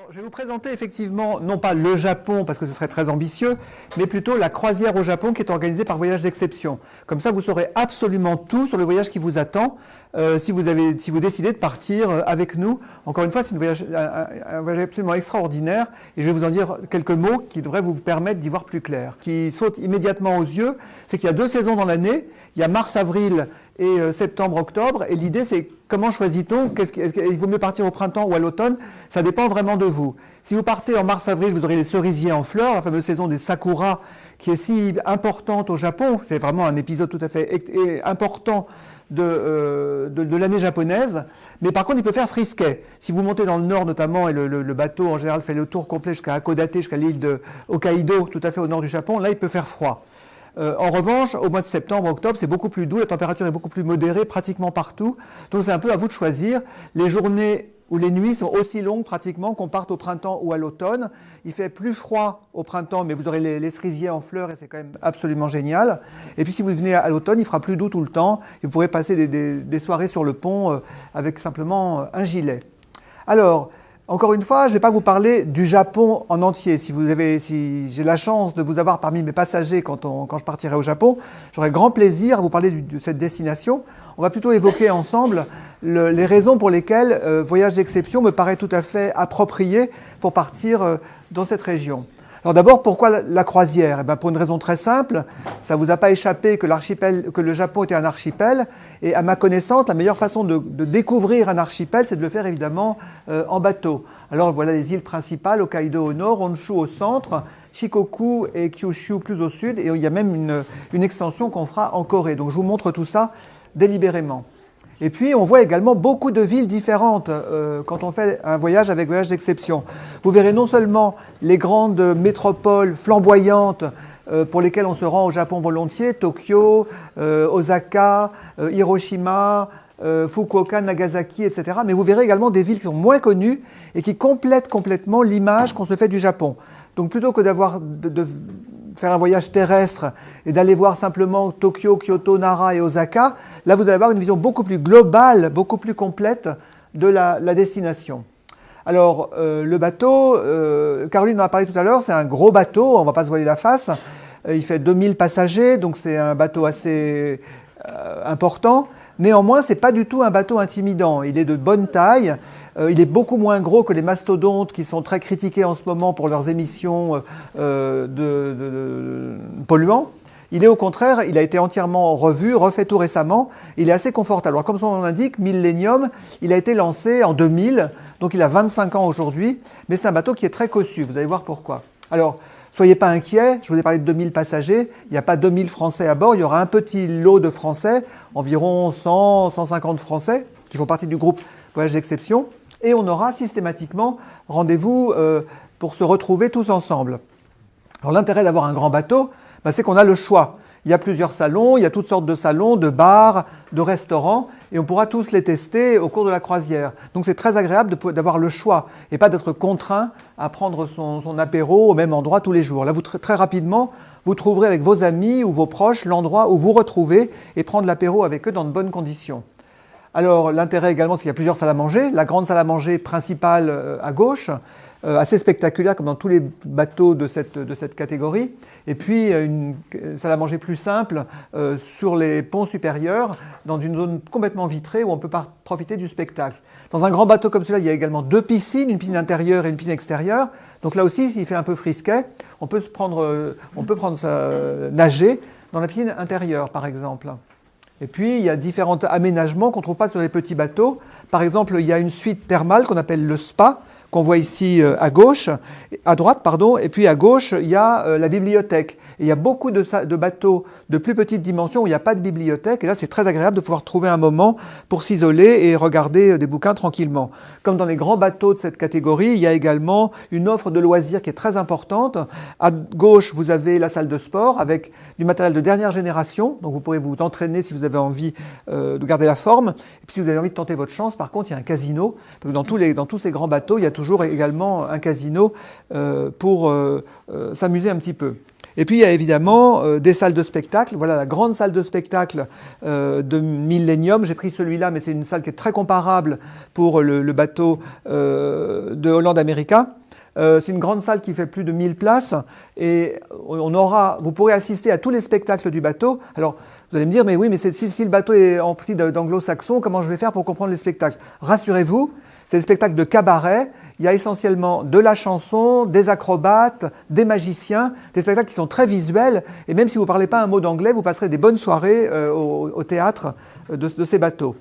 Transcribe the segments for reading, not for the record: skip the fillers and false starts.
Je vais vous présenter effectivement, non pas le Japon, parce que ce serait très ambitieux, mais plutôt la croisière au Japon qui est organisée par Voyage d'Exception. Comme ça, vous saurez absolument tout sur le voyage qui vous attend si vous décidez de partir avec nous. Encore une fois, c'est un voyage absolument extraordinaire et je vais vous en dire quelques mots qui devraient vous permettre d'y voir plus clair. Qui saute immédiatement aux yeux, c'est qu'il y a 2 saisons dans l'année, il y a mars-avril et septembre-octobre, et l'idée c'est comment choisit-on, il vaut mieux partir au printemps ou à l'automne, ça dépend vraiment de vous. Si vous partez en mars-avril, vous aurez les cerisiers en fleurs, la fameuse saison des sakura qui est si importante au Japon, c'est vraiment un épisode tout à fait important de l'année japonaise, mais par contre il peut faire frisquet. Si vous montez dans le nord notamment, et le bateau en général fait le tour complet jusqu'à Hakodate, jusqu'à l'île de Hokkaido, tout à fait au nord du Japon, là il peut faire froid. En revanche, au mois de septembre, octobre, c'est beaucoup plus doux, la température est beaucoup plus modérée pratiquement partout. Donc c'est un peu à vous de choisir. Les journées ou les nuits sont aussi longues pratiquement qu'on parte au printemps ou à l'automne. Il fait plus froid au printemps, mais vous aurez les cerisiers en fleurs et c'est quand même absolument génial. Et puis si vous venez à l'automne, il fera plus doux tout le temps. Et vous pourrez passer des soirées sur le pont avec simplement un gilet. Alors, encore une fois, je ne vais pas vous parler du Japon en entier. Si j'ai la chance de vous avoir parmi mes passagers quand je partirai au Japon, j'aurai grand plaisir à vous parler de cette destination. On va plutôt évoquer ensemble les raisons pour lesquelles Voyage d'Exception me paraît tout à fait approprié pour partir dans cette région. Alors d'abord, pourquoi la croisière ? Pour une raison très simple, ça ne vous a pas échappé que le Japon était un archipel. Et à ma connaissance, la meilleure façon de découvrir un archipel, c'est de le faire évidemment en bateau. Alors voilà les îles principales, Hokkaido au nord, Honshu au centre, Shikoku et Kyushu plus au sud. Et il y a même une extension qu'on fera en Corée. Donc je vous montre tout ça délibérément. Et puis, on voit également beaucoup de villes différentes quand on fait un voyage avec Voyage d'Exception. Vous verrez non seulement les grandes métropoles flamboyantes pour lesquelles on se rend au Japon volontiers, Tokyo, Osaka, Hiroshima, Fukuoka, Nagasaki, etc. Mais vous verrez également des villes qui sont moins connues et qui complètent complètement l'image qu'on se fait du Japon. Donc plutôt que de faire un voyage terrestre et d'aller voir simplement Tokyo, Kyoto, Nara et Osaka, là vous allez avoir une vision beaucoup plus globale, beaucoup plus complète de la destination. Alors le bateau, Caroline en a parlé tout à l'heure, c'est un gros bateau, on ne va pas se voiler la face, il fait 2000 passagers, donc c'est un bateau assez important. Néanmoins, ce n'est pas du tout un bateau intimidant. Il est de bonne taille, il est beaucoup moins gros que les mastodontes qui sont très critiqués en ce moment pour leurs émissions de polluants. Il est au contraire, il a été entièrement revu, refait tout récemment. Il est assez confortable. Alors comme son nom l'indique, Millennium, il a été lancé en 2000, donc il a 25 ans aujourd'hui, mais c'est un bateau qui est très cossu, vous allez voir pourquoi. Alors, soyez pas inquiets, je vous ai parlé de 2000 passagers, il n'y a pas 2000 Français à bord, il y aura un petit lot de Français, environ 100, 150 Français, qui font partie du groupe Voyage d'Exception, et on aura systématiquement rendez-vous pour se retrouver tous ensemble. Alors l'intérêt d'avoir un grand bateau, c'est qu'on a le choix. Il y a plusieurs salons, il y a toutes sortes de salons, de bars, de restaurants, et on pourra tous les tester au cours de la croisière. Donc c'est très agréable d'avoir le choix et pas d'être contraint à prendre son apéro au même endroit tous les jours. Là, très rapidement, vous trouverez avec vos amis ou vos proches l'endroit où vous retrouvez et prendre l'apéro avec eux dans de bonnes conditions. Alors l'intérêt également, c'est qu'il y a plusieurs salles à manger. La grande salle à manger principale à gauche, assez spectaculaire comme dans tous les bateaux de cette catégorie. Et puis une salle à manger plus simple sur les ponts supérieurs, dans une zone complètement vitrée où on peut profiter du spectacle. Dans un grand bateau comme celui-là, il y a également 2 piscines, une piscine intérieure et une piscine extérieure. Donc là aussi, s'il fait un peu frisquet, on peut nager dans la piscine intérieure, par exemple. Et puis, il y a différents aménagements qu'on ne trouve pas sur les petits bateaux. Par exemple, il y a une suite thermale qu'on appelle le spa, qu'on voit ici à droite, et puis à gauche, il y a la bibliothèque. Et il y a beaucoup de bateaux de plus petite dimension où il n'y a pas de bibliothèque. Et là, c'est très agréable de pouvoir trouver un moment pour s'isoler et regarder des bouquins tranquillement. Comme dans les grands bateaux de cette catégorie, il y a également une offre de loisirs qui est très importante. À gauche, vous avez la salle de sport avec du matériel de dernière génération. Donc, vous pourrez vous entraîner si vous avez envie de garder la forme. Et puis, si vous avez envie de tenter votre chance, par contre, il y a un casino. Dans tous ces grands bateaux, il y a toujours également un casino pour s'amuser un petit peu. Et puis il y a évidemment des salles de spectacle. Voilà la grande salle de spectacle de Millennium. J'ai pris celui-là, mais c'est une salle qui est très comparable pour le bateau de Holland America. C'est une grande salle qui fait plus de 1000 places et vous pourrez assister à tous les spectacles du bateau. Alors, vous allez me dire, mais oui, mais si le bateau est empli d'anglo-saxons, comment je vais faire pour comprendre les spectacles? Rassurez-vous, c'est des spectacles de cabaret. Il y a essentiellement de la chanson, des acrobates, des magiciens, des spectacles qui sont très visuels. Et même si vous ne parlez pas un mot d'anglais, vous passerez des bonnes soirées au théâtre de ces bateaux.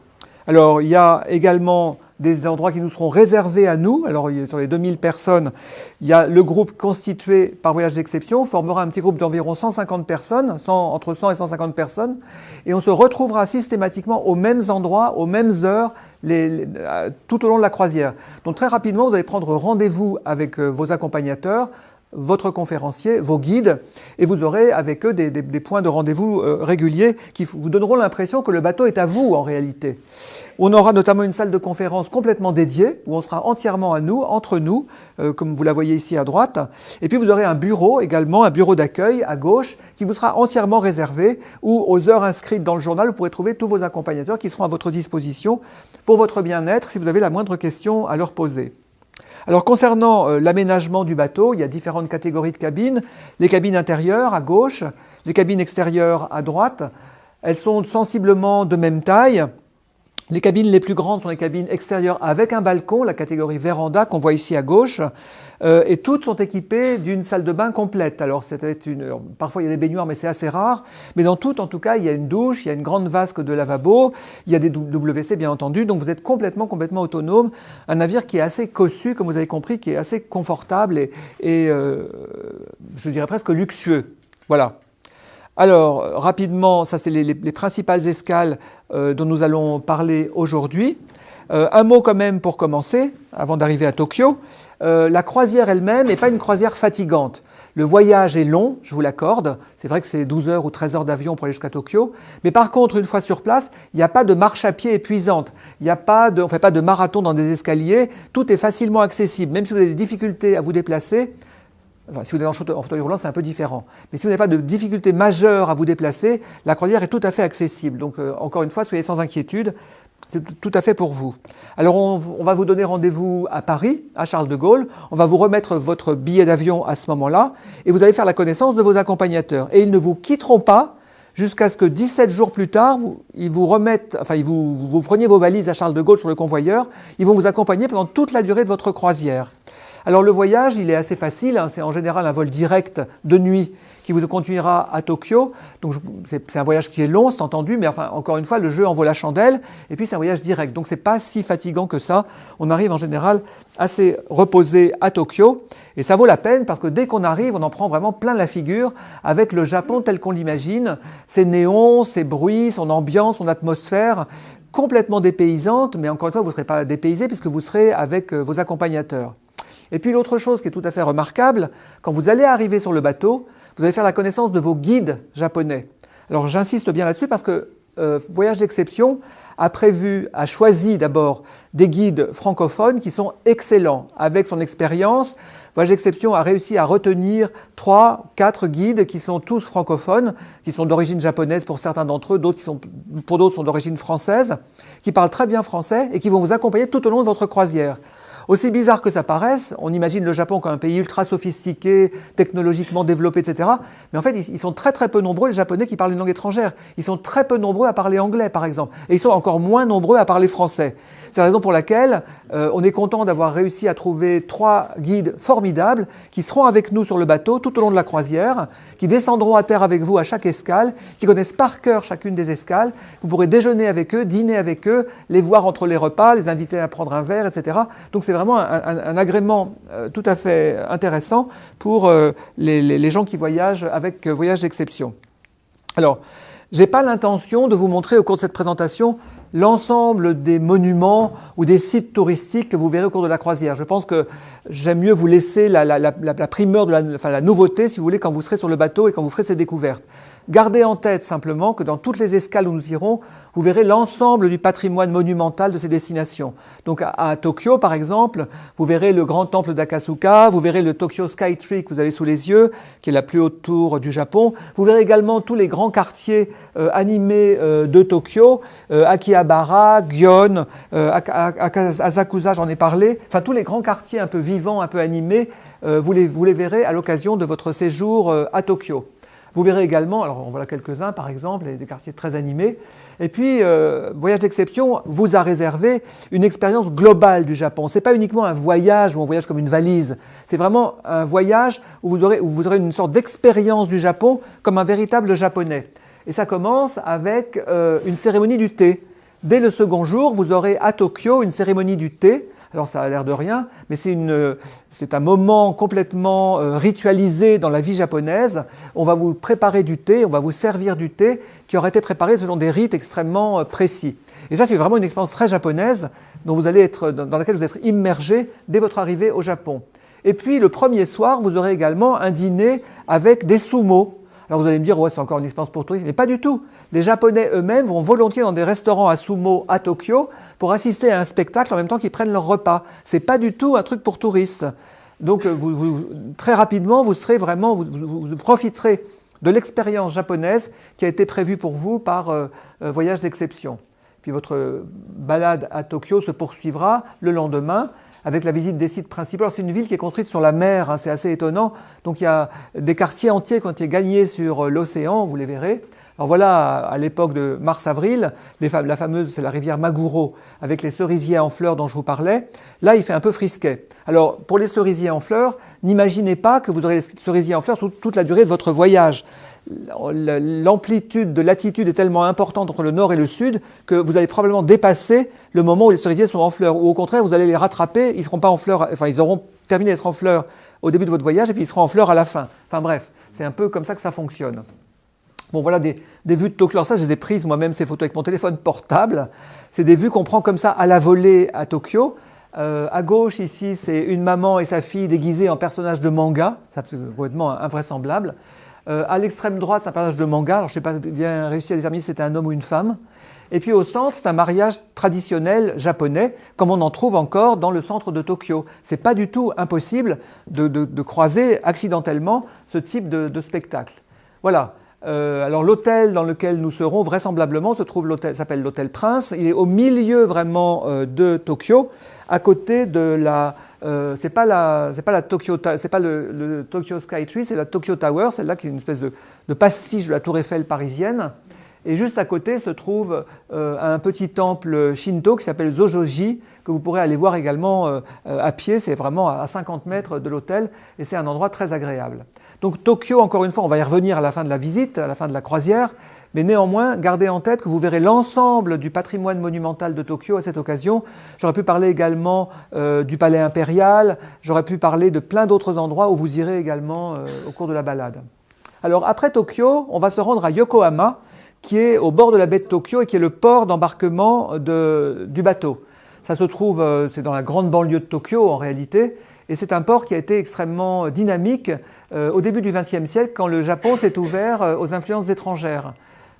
Alors, il y a également des endroits qui nous seront réservés à nous. Alors, sur les 2000 personnes, il y a le groupe constitué par Voyage d'Exception, formera un petit groupe d'environ 150 personnes, entre 100 et 150 personnes, et on se retrouvera systématiquement aux mêmes endroits, aux mêmes heures, tout au long de la croisière. Donc, très rapidement, vous allez prendre rendez-vous avec vos accompagnateurs, votre conférencier, vos guides, et vous aurez avec eux des points de rendez-vous réguliers qui vous donneront l'impression que le bateau est à vous en réalité. On aura notamment une salle de conférence complètement dédiée, où on sera entièrement à nous, entre nous, comme vous la voyez ici à droite. Et puis vous aurez un bureau également, un bureau d'accueil à gauche, qui vous sera entièrement réservé, où aux heures inscrites dans le journal, vous pourrez trouver tous vos accompagnateurs qui seront à votre disposition pour votre bien-être, si vous avez la moindre question à leur poser. Alors concernant l'aménagement du bateau, il y a différentes catégories de cabines. Les cabines intérieures à gauche, les cabines extérieures à droite. Elles sont sensiblement de même taille. Les cabines les plus grandes sont les cabines extérieures avec un balcon, la catégorie véranda qu'on voit ici à gauche. Et toutes sont équipées d'une salle de bain complète. Alors parfois il y a des baignoires, mais c'est assez rare. Mais dans toutes, en tout cas, il y a une douche, il y a une grande vasque de lavabo, il y a des WC bien entendu. Donc vous êtes complètement autonome. Un navire qui est assez cossu, comme vous avez compris, qui est assez confortable et je dirais presque luxueux. Voilà. Alors, rapidement, ça c'est les principales escales dont nous allons parler aujourd'hui. Un mot quand même pour commencer, avant d'arriver à Tokyo. La croisière elle-même n'est pas une croisière fatigante. Le voyage est long, je vous l'accorde. C'est vrai que c'est 12 heures ou 13 heures d'avion pour aller jusqu'à Tokyo. Mais par contre, une fois sur place, il n'y a pas de marche à pied épuisante. On ne fait pas de marathon dans des escaliers. Tout est facilement accessible. Même si vous avez des difficultés à vous déplacer, enfin, si vous êtes en fauteuil roulant, c'est un peu différent. Mais si vous n'avez pas de difficultés majeures à vous déplacer, la croisière est tout à fait accessible. Donc, encore une fois, soyez sans inquiétude. C'est tout à fait pour vous. Alors, on va vous donner rendez-vous à Paris, à Charles de Gaulle. On va vous remettre votre billet d'avion à ce moment-là. Et vous allez faire la connaissance de vos accompagnateurs. Et ils ne vous quitteront pas jusqu'à ce que 17 jours plus tard, vous preniez vos valises à Charles de Gaulle sur le convoyeur. Ils vont vous accompagner pendant toute la durée de votre croisière. Alors le voyage, il est assez facile, hein, c'est en général un vol direct de nuit qui vous conduira à Tokyo. Donc c'est un voyage qui est long, c'est entendu, mais enfin encore une fois, le jeu en vaut la chandelle. Et puis c'est un voyage direct, donc c'est pas si fatigant que ça. On arrive en général assez reposé à Tokyo. Et ça vaut la peine parce que dès qu'on arrive, on en prend vraiment plein la figure avec le Japon tel qu'on l'imagine. Ses néons, ses bruits, son ambiance, son atmosphère, complètement dépaysante. Mais encore une fois, vous ne serez pas dépaysé puisque vous serez avec vos accompagnateurs. Et puis l'autre chose qui est tout à fait remarquable, quand vous allez arriver sur le bateau, vous allez faire la connaissance de vos guides japonais. Alors j'insiste bien là-dessus parce que Voyage d'Exception a choisi d'abord des guides francophones qui sont excellents. Avec son expérience, Voyage d'Exception a réussi à retenir 3-4 guides qui sont tous francophones, qui sont d'origine japonaise pour certains d'entre eux, pour d'autres sont d'origine française, qui parlent très bien français et qui vont vous accompagner tout au long de votre croisière. Aussi bizarre que ça paraisse, on imagine le Japon comme un pays ultra sophistiqué, technologiquement développé, etc. Mais en fait, ils sont très très peu nombreux, les Japonais qui parlent une langue étrangère. Ils sont très peu nombreux à parler anglais, par exemple. Et ils sont encore moins nombreux à parler français. C'est la raison pour laquelle on est content d'avoir réussi à trouver 3 guides formidables qui seront avec nous sur le bateau tout au long de la croisière, qui descendront à terre avec vous à chaque escale, qui connaissent par cœur chacune des escales. Vous pourrez déjeuner avec eux, dîner avec eux, les voir entre les repas, les inviter à prendre un verre, etc. Donc c'est vraiment un agrément tout à fait intéressant pour les gens qui voyagent avec Voyage d'Exception. Alors, je n'ai pas l'intention de vous montrer au cours de cette présentation l'ensemble des monuments ou des sites touristiques que vous verrez au cours de la croisière. Je pense que j'aime mieux vous laisser la primeur de la nouveauté, si vous voulez, quand vous serez sur le bateau et quand vous ferez ces découvertes. Gardez en tête simplement que dans toutes les escales où nous irons, vous verrez l'ensemble du patrimoine monumental de ces destinations. Donc à Tokyo, par exemple, vous verrez le grand temple d'Akasuka, vous verrez le Tokyo Sky Tree que vous avez sous les yeux, qui est la plus haute tour du Japon. Vous verrez également tous les grands quartiers animés de Tokyo, Akihabara, Gion, Asakusa, j'en ai parlé. Enfin, tous les grands quartiers un peu vivants, un peu animés, vous les verrez à l'occasion de votre séjour à Tokyo. Vous verrez également, alors en voilà quelques-uns par exemple, des quartiers très animés. Et puis, Voyage d'exception vous a réservé une expérience globale du Japon. Ce n'est pas uniquement un voyage où on voyage comme une valise. C'est vraiment un voyage où vous aurez une sorte d'expérience du Japon comme un véritable japonais. Et ça commence avec une cérémonie du thé. Dès le second jour, vous aurez à Tokyo une cérémonie du thé. Alors ça a l'air de rien, mais c'est un moment complètement ritualisé dans la vie japonaise. On va vous préparer du thé, on va vous servir du thé qui aura été préparé selon des rites extrêmement précis. Et ça, c'est vraiment une expérience très japonaise dans laquelle vous allez être immergé dès votre arrivée au Japon. Et puis le premier soir, vous aurez également un dîner avec des sumo. Alors vous allez me dire, ouais, c'est encore une expérience pour touristes, mais pas du tout. Les Japonais eux-mêmes vont volontiers dans des restaurants à sumo à Tokyo pour assister à un spectacle en même temps qu'ils prennent leur repas. C'est pas du tout un truc pour touristes. Donc très rapidement, vous profiterez de l'expérience japonaise qui a été prévue pour vous par Voyage d'exception. Puis votre balade à Tokyo se poursuivra le lendemain avec la visite des sites principaux. Alors c'est une ville qui est construite sur la mer, hein, c'est assez étonnant. Donc il y a des quartiers entiers qui ont été gagnés sur l'océan, vous les verrez. Alors voilà, à l'époque de mars-avril, la fameuse, c'est la rivière Maguro, avec les cerisiers en fleurs dont je vous parlais. Là, il fait un peu frisquet. Alors, pour les cerisiers en fleurs, n'imaginez pas que vous aurez les cerisiers en fleurs toute la durée de votre voyage. L'amplitude de latitude est tellement importante entre le nord et le sud que vous allez probablement dépasser le moment où les cerisiers sont en fleurs. Ou au contraire, vous allez les rattraper, ils seront pas en fleurs, enfin ils auront terminé d'être en fleurs au début de votre voyage et puis ils seront en fleurs à la fin. Enfin bref, c'est un peu comme ça que ça fonctionne. Bon voilà des vues de Tokyo. Alors ça, j'ai prises moi-même ces photos avec mon téléphone portable. C'est des vues qu'on prend comme ça à la volée à Tokyo. À gauche ici, c'est une maman et sa fille déguisées en personnages de manga. C'est complètement invraisemblable. À l'extrême droite, c'est un personnage de manga. Alors, je n'ai pas bien réussi à déterminer si c'était un homme ou une femme. Et puis au centre, c'est un mariage traditionnel japonais, comme on en trouve encore dans le centre de Tokyo. Ce n'est pas du tout impossible de croiser accidentellement ce type de spectacle. Voilà. Alors l'hôtel dans lequel nous serons, vraisemblablement, s'appelle l'hôtel Prince. Il est au milieu vraiment de Tokyo, à côté de la... c'est pas le Tokyo Sky Tree, c'est la Tokyo Tower, celle-là qui est une espèce de pastiche de la tour Eiffel parisienne. Et juste à côté se trouve un petit temple Shinto qui s'appelle Zojoji, que vous pourrez aller voir également à pied. C'est vraiment à 50 mètres de l'hôtel et c'est un endroit très agréable. Donc Tokyo, encore une fois, on va y revenir à la fin de la visite, à la fin de la croisière. Mais néanmoins, gardez en tête que vous verrez l'ensemble du patrimoine monumental de Tokyo à cette occasion. J'aurais pu parler également du palais impérial, j'aurais pu parler de plein d'autres endroits où vous irez également au cours de la balade. Alors après Tokyo, on va se rendre à Yokohama, qui est au bord de la baie de Tokyo et qui est le port d'embarquement du bateau. Ça se trouve, c'est dans la grande banlieue de Tokyo en réalité, et c'est un port qui a été extrêmement dynamique au début du XXe siècle quand le Japon s'est ouvert aux influences étrangères.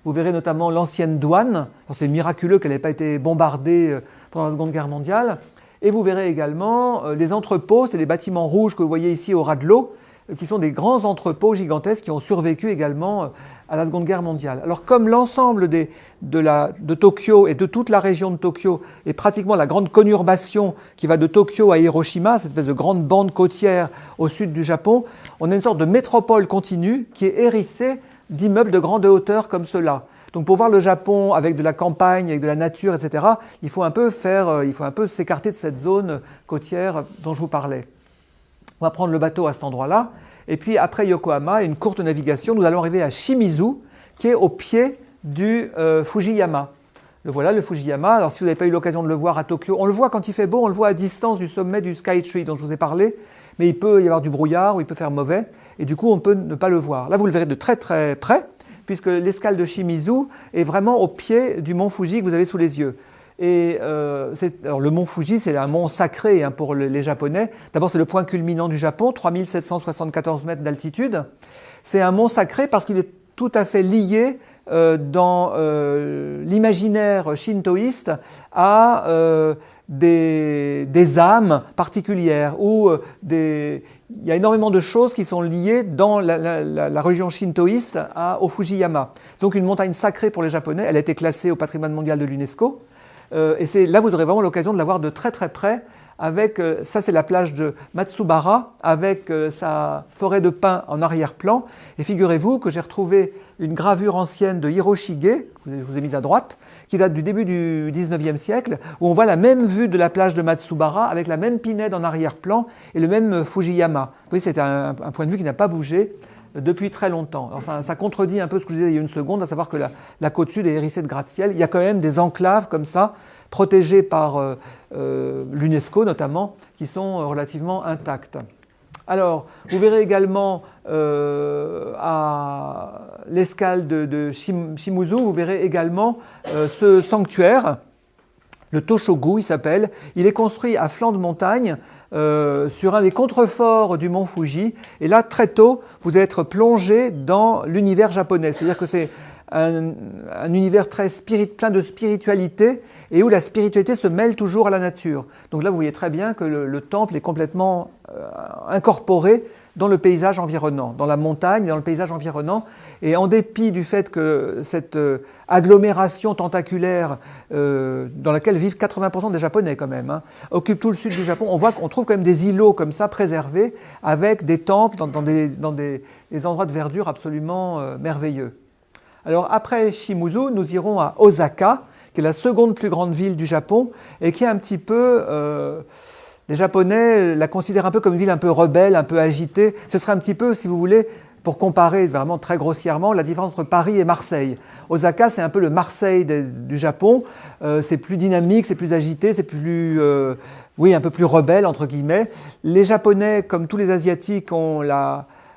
Vous verrez notamment l'ancienne douane. C'est miraculeux qu'elle n'ait pas été bombardée pendant la Seconde Guerre mondiale. Et vous verrez également les entrepôts, c'est les bâtiments rouges que vous voyez ici au ras de l'eau, qui sont des grands entrepôts gigantesques qui ont survécu également à la Seconde Guerre mondiale. Alors comme l'ensemble de Tokyo et de toute la région de Tokyo est pratiquement la grande conurbation qui va de Tokyo à Hiroshima, cette espèce de grande bande côtière au sud du Japon, on a une sorte de métropole continue qui est hérissée d'immeubles de grande hauteur comme ceux-là. Donc pour voir le Japon avec de la campagne, avec de la nature, etc., il faut un peu s'écarter de cette zone côtière dont je vous parlais. On va prendre le bateau à cet endroit-là. Et puis après Yokohama, une courte navigation, nous allons arriver à Shimizu, qui est au pied du Fujiyama. Le voilà, le Fujiyama. Alors si vous n'avez pas eu l'occasion de le voir à Tokyo, on le voit quand il fait beau, on le voit à distance du sommet du Sky Tree dont je vous ai parlé, mais il peut y avoir du brouillard ou il peut faire mauvais, et du coup on peut ne pas le voir. Là vous le verrez de très très près, puisque l'escale de Shimizu est vraiment au pied du mont Fuji que vous avez sous les yeux. Et alors le mont Fuji, c'est un mont sacré hein, pour les Japonais. D'abord, c'est le point culminant du Japon, 3774 mètres d'altitude. C'est un mont sacré parce qu'il est tout à fait liées dans l'imaginaire shintoïste à des âmes particulières ou il y a énormément de choses qui sont liées dans la religion shintoïste au Fujiyama. Donc une montagne sacrée pour les Japonais, elle a été classée au patrimoine mondial de l'UNESCO. Et là, vous aurez vraiment l'occasion de la voir de très très près. Avec, ça c'est la plage de Matsubara, avec sa forêt de pins en arrière-plan. Et figurez-vous que j'ai retrouvé une gravure ancienne de Hiroshige, que je vous ai mise à droite, qui date du début du 19e siècle, où on voit la même vue de la plage de Matsubara, avec la même pinède en arrière-plan et le même Fujiyama. Vous voyez, c'est un point de vue qui n'a pas bougé depuis très longtemps. Enfin, ça contredit un peu ce que je disais il y a une seconde, à savoir que la côte sud est hérissée de gratte-ciel. Il y a quand même des enclaves comme ça, protégées par l'UNESCO notamment, qui sont relativement intactes. Alors, vous verrez également à l'escale de Shimizu, vous verrez également ce sanctuaire, le Toshogu il s'appelle. Il est construit à flanc de montagne, sur un des contreforts du mont Fuji. Et là, très tôt, vous allez être plongé dans l'univers japonais. C'est-à-dire que c'est un univers plein de spiritualité et où la spiritualité se mêle toujours à la nature. Donc là, vous voyez très bien que le temple est complètement incorporé dans le paysage environnant, dans la montagne, dans le paysage environnant. Et en dépit du fait que cette agglomération tentaculaire dans laquelle vivent 80% des Japonais quand même, occupe tout le sud du Japon, on voit qu'on trouve quand même des îlots comme ça préservés avec des temples dans des endroits de verdure absolument merveilleux. Alors après Shimizu, nous irons à Osaka, qui est la seconde plus grande ville du Japon et qui est un petit peu... les Japonais la considèrent un peu comme une ville un peu rebelle, un peu agitée. Ce serait un petit peu, si vous voulez, pour comparer vraiment très grossièrement, la différence entre Paris et Marseille. Osaka, c'est un peu le Marseille du Japon. C'est plus dynamique, c'est plus agité, c'est plus, un peu plus rebelle, entre guillemets. Les Japonais, comme tous les Asiatiques, ont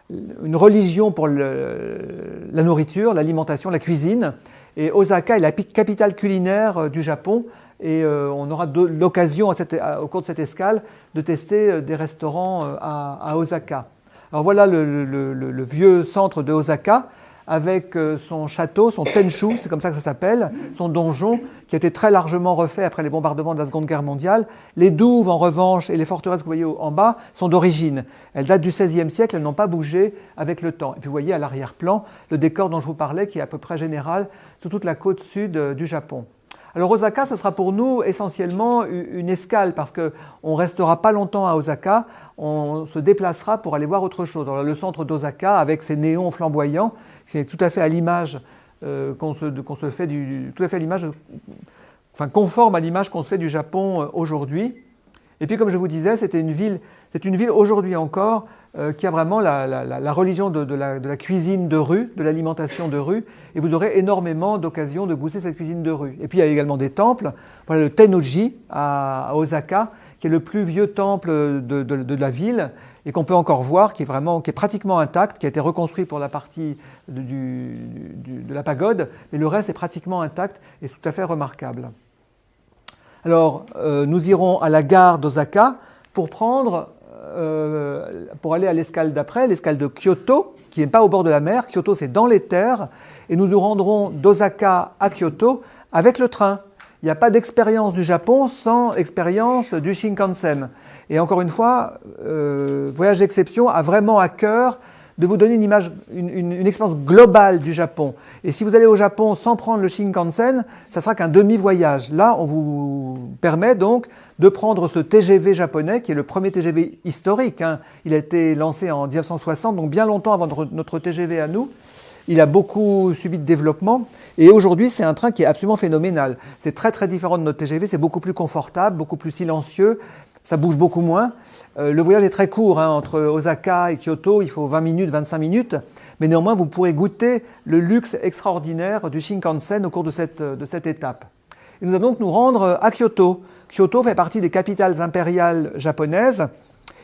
une religion pour la nourriture, l'alimentation, la cuisine. Et Osaka est la capitale culinaire du Japon. Et on aura l'occasion au cours de cette escale de tester des restaurants à Osaka. Alors voilà le vieux centre de Osaka avec son château, son Tenshu, c'est comme ça que ça s'appelle, son donjon qui a été très largement refait après les bombardements de la Seconde Guerre mondiale. Les douves en revanche et les forteresses que vous voyez en bas sont d'origine. Elles datent du XVIe siècle, elles n'ont pas bougé avec le temps. Et puis vous voyez à l'arrière-plan le décor dont je vous parlais qui est à peu près général sur toute la côte sud du Japon. Alors Osaka, ce sera pour nous essentiellement une escale parce qu'on ne restera pas longtemps à Osaka, on se déplacera pour aller voir autre chose. Alors, le centre d'Osaka avec ses néons flamboyants, c'est tout à fait à l'image qu'on se fait tout à fait à l'image, conforme à l'image qu'on se fait du Japon aujourd'hui. Et puis comme je vous disais, c'est une ville aujourd'hui encore qui a vraiment la religion de la cuisine de rue, de l'alimentation de rue, et vous aurez énormément d'occasions de goûter cette cuisine de rue. Et puis il y a également des temples, voilà le Tennoji à Osaka, qui est le plus vieux temple de la ville, et qu'on peut encore voir, qui est pratiquement intact, qui a été reconstruit pour la partie de la pagode, mais le reste est pratiquement intact et tout à fait remarquable. Alors, nous irons à la gare d'Osaka pour aller à l'escale d'après, l'escale de Kyoto, qui n'est pas au bord de la mer. Kyoto, c'est dans les terres. Et nous nous rendrons d'Osaka à Kyoto avec le train. Il n'y a pas d'expérience du Japon sans expérience du Shinkansen. Et encore une fois, Voyage d'exception a vraiment à cœur de vous donner une expérience globale du Japon. Et si vous allez au Japon sans prendre le Shinkansen, ça sera qu'un demi-voyage. Là, on vous permet donc de prendre ce TGV japonais, qui est le premier TGV historique. Il a été lancé en 1960, donc bien longtemps avant notre TGV à nous. Il a beaucoup subi de développement. Et aujourd'hui, c'est un train qui est absolument phénoménal. C'est très très différent de notre TGV, c'est beaucoup plus confortable, beaucoup plus silencieux. Ça bouge beaucoup moins. Le voyage est très court, entre Osaka et Kyoto, il faut 20 minutes, 25 minutes. Mais néanmoins, vous pourrez goûter le luxe extraordinaire du Shinkansen au cours de cette étape. Et nous allons donc nous rendre à Kyoto. Kyoto fait partie des capitales impériales japonaises.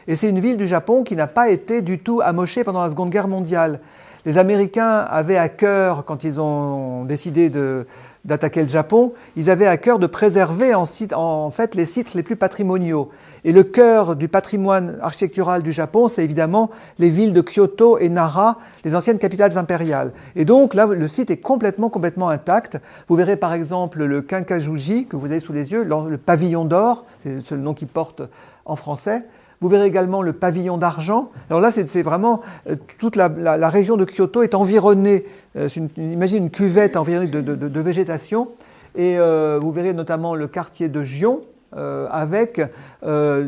Et c'est une ville du Japon qui n'a pas été du tout amochée pendant la Seconde Guerre mondiale. Les Américains avaient à cœur, quand ils ont décidé d'attaquer le Japon, ils avaient à cœur de préserver en fait les sites les plus patrimoniaux. Et le cœur du patrimoine architectural du Japon, c'est évidemment les villes de Kyoto et Nara, les anciennes capitales impériales. Et donc là, le site est complètement intact. Vous verrez par exemple le Kinkakuji que vous avez sous les yeux, le pavillon d'or, c'est le nom qu'il porte en français. Vous verrez également le pavillon d'argent. Alors là, c'est vraiment toute la région de Kyoto est environnée, imaginez une cuvette environnée de végétation. Et vous verrez notamment le quartier de Gion, avec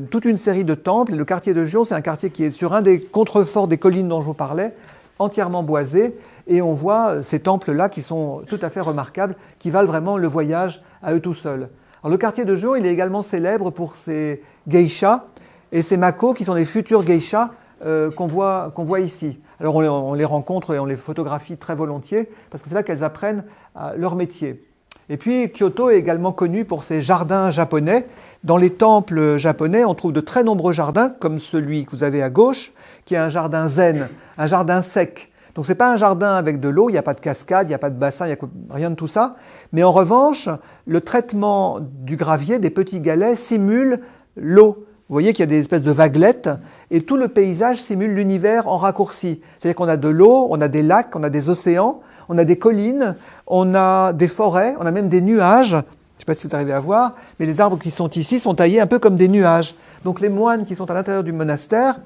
toute une série de temples. Et le quartier de Gion, c'est un quartier qui est sur un des contreforts des collines dont je vous parlais, entièrement boisé. Et on voit ces temples-là qui sont tout à fait remarquables, qui valent vraiment le voyage à eux tout seuls. Alors, le quartier de Gion, il est également célèbre pour ses geishas et ses mako, qui sont des futurs geishas qu'on voit ici. Alors on les rencontre et on les photographie très volontiers, parce que c'est là qu'elles apprennent leur métier. Et puis Kyoto est également connu pour ses jardins japonais. Dans les temples japonais, on trouve de très nombreux jardins, comme celui que vous avez à gauche, qui est un jardin zen, un jardin sec. Donc ce n'est pas un jardin avec de l'eau, il n'y a pas de cascade, il n'y a pas de bassin, il n'y a rien de tout ça. Mais en revanche, le traitement du gravier, des petits galets, simule l'eau. Vous voyez qu'il y a des espèces de vaguelettes et tout le paysage simule l'univers en raccourci. C'est-à-dire qu'on a de l'eau, on a des lacs, on a des océans, on a des collines, on a des forêts, on a même des nuages. Je ne sais pas si vous arrivez à voir, mais les arbres qui sont ici sont taillés un peu comme des nuages. Donc les moines qui sont à l'intérieur du monastère,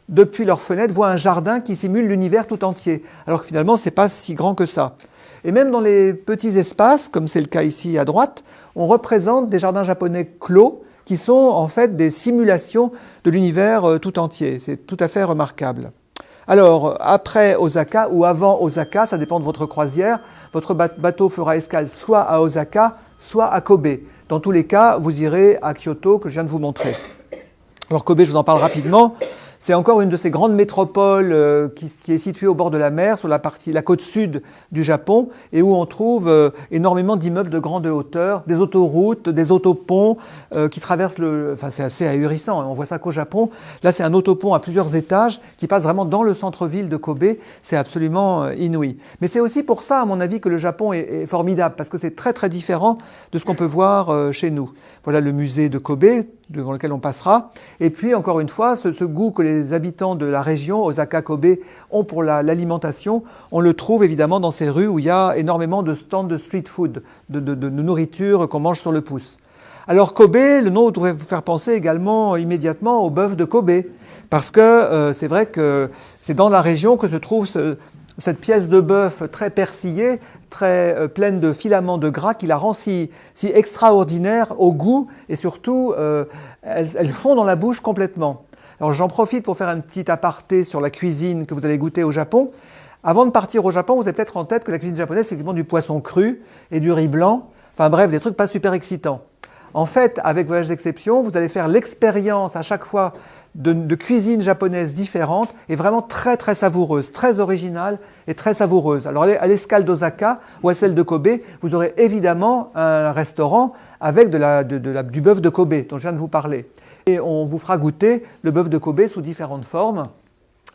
depuis leur fenêtre, voient un jardin qui simule l'univers tout entier. Alors que finalement, ce n'est pas si grand que ça. Et même dans les petits espaces, comme c'est le cas ici à droite, on représente des jardins japonais clos, qui sont en fait des simulations de l'univers tout entier. C'est tout à fait remarquable. Alors, après Osaka ou avant Osaka, ça dépend de votre croisière, votre bateau fera escale soit à Osaka, soit à Kobe. Dans tous les cas, vous irez à Kyoto, que je viens de vous montrer. Alors Kobe, je vous en parle rapidement. C'est encore une de ces grandes métropoles qui est située au bord de la mer, sur la côte sud du Japon, et où on trouve énormément d'immeubles de grande hauteur, des autoroutes, des autoponts qui traversent Enfin, c'est assez ahurissant, hein, on voit ça qu'au Japon. Là, c'est un autopont à plusieurs étages qui passe vraiment dans le centre-ville de Kobe. C'est absolument inouï. Mais c'est aussi pour ça, à mon avis, que le Japon est formidable, parce que c'est très très différent de ce qu'on peut voir chez nous. Voilà le musée de Kobe, devant lequel on passera. Et puis, encore une fois, ce goût que les habitants de la région, Osaka, Kobe, ont pour l'alimentation, on le trouve évidemment dans ces rues où il y a énormément de stands de street food, de nourriture qu'on mange sur le pouce. Alors Kobe, le nom devrait vous faire penser également immédiatement au bœuf de Kobe, parce que c'est vrai que c'est dans la région que se trouve cette pièce de bœuf très persillée, très pleine de filaments de gras, qui la rend si extraordinaire au goût, et surtout, elles fond dans la bouche complètement. Alors j'en profite pour faire un petit aparté sur la cuisine que vous allez goûter au Japon. Avant de partir au Japon, vous avez peut-être en tête que la cuisine japonaise, c'est uniquement du poisson cru et du riz blanc, enfin bref, des trucs pas super excitants. En fait, avec Voyage d'Exception, vous allez faire l'expérience à chaque fois de cuisine japonaise différente et vraiment très très savoureuse, très originale et très savoureuse. Alors à l'escale d'Osaka ou à celle de Kobe, vous aurez évidemment un restaurant avec du bœuf de Kobe dont je viens de vous parler. Et on vous fera goûter le bœuf de Kobe sous différentes formes.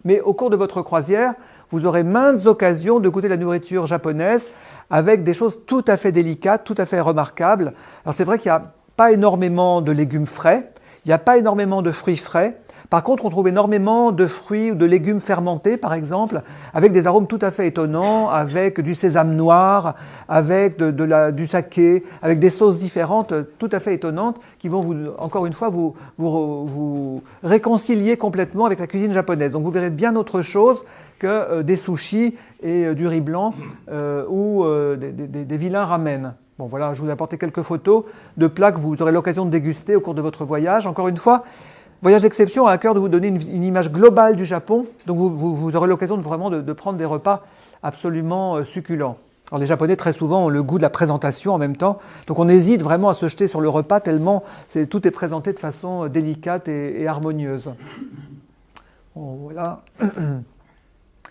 Mais au cours de votre croisière, vous aurez maintes occasions de goûter la nourriture japonaise avec des choses tout à fait délicates, tout à fait remarquables. Alors c'est vrai qu'il n'y a pas énormément de légumes frais, il n'y a pas énormément de fruits frais. Par contre, on trouve énormément de fruits ou de légumes fermentés, par exemple, avec des arômes tout à fait étonnants, avec du sésame noir, avec du saké, avec des sauces différentes tout à fait étonnantes qui vont, encore une fois, vous réconcilier complètement avec la cuisine japonaise. Donc vous verrez bien autre chose que des sushis et du riz blanc ou des vilains ramen. Bon voilà, je vous ai apporté quelques photos de plats que vous aurez l'occasion de déguster au cours de votre voyage. Encore une fois, Voyage d'Exception a à cœur de vous donner une image globale du Japon, donc vous aurez l'occasion de prendre des repas absolument succulents. Alors les Japonais très souvent ont le goût de la présentation en même temps, donc on hésite vraiment à se jeter sur le repas tellement tout est présenté de façon délicate et harmonieuse. Bon, voilà.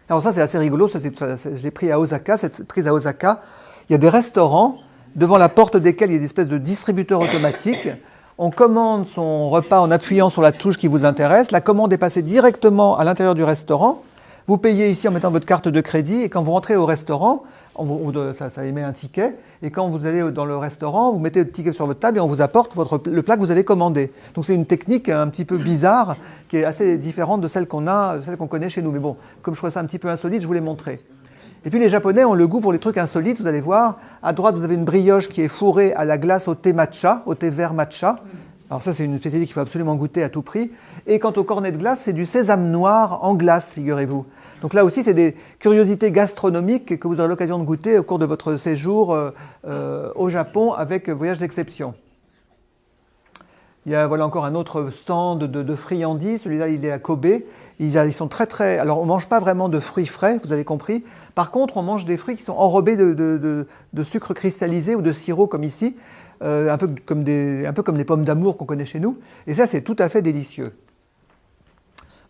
Alors ça c'est assez rigolo, je l'ai pris à Osaka, cette prise à Osaka. Il y a des restaurants devant la porte desquels il y a des espèces de distributeurs automatiques. On commande son repas en appuyant sur la touche qui vous intéresse. La commande est passée directement à l'intérieur du restaurant. Vous payez ici en mettant votre carte de crédit et quand vous rentrez au restaurant, Ça émet un ticket. Et quand vous allez dans le restaurant, vous mettez le ticket sur votre table et on vous apporte le plat que vous avez commandé. Donc c'est une technique un petit peu bizarre qui est assez différente de celle qu'on connaît chez nous. Mais bon, comme je trouvais ça un petit peu insolite, je vous l'ai montré. Et puis les Japonais ont le goût pour les trucs insolites. Vous allez voir, à droite, vous avez une brioche qui est fourrée à la glace au thé matcha, au thé vert matcha. Alors ça, c'est une spécialité qu'il faut absolument goûter à tout prix. Et quant au cornet de glace, c'est du sésame noir en glace, figurez-vous. Donc là aussi, c'est des curiosités gastronomiques que vous aurez l'occasion de goûter au cours de votre séjour au Japon avec Voyage d'exception. Il y a voilà encore un autre stand de friandises. Celui-là, il est à Kobe. Ils sont très... Alors, on ne mange pas vraiment de fruits frais, vous avez compris. Par contre, on mange des fruits qui sont enrobés de sucre cristallisé ou de sirop, comme ici, un peu comme les pommes d'amour qu'on connaît chez nous. Et ça, c'est tout à fait délicieux.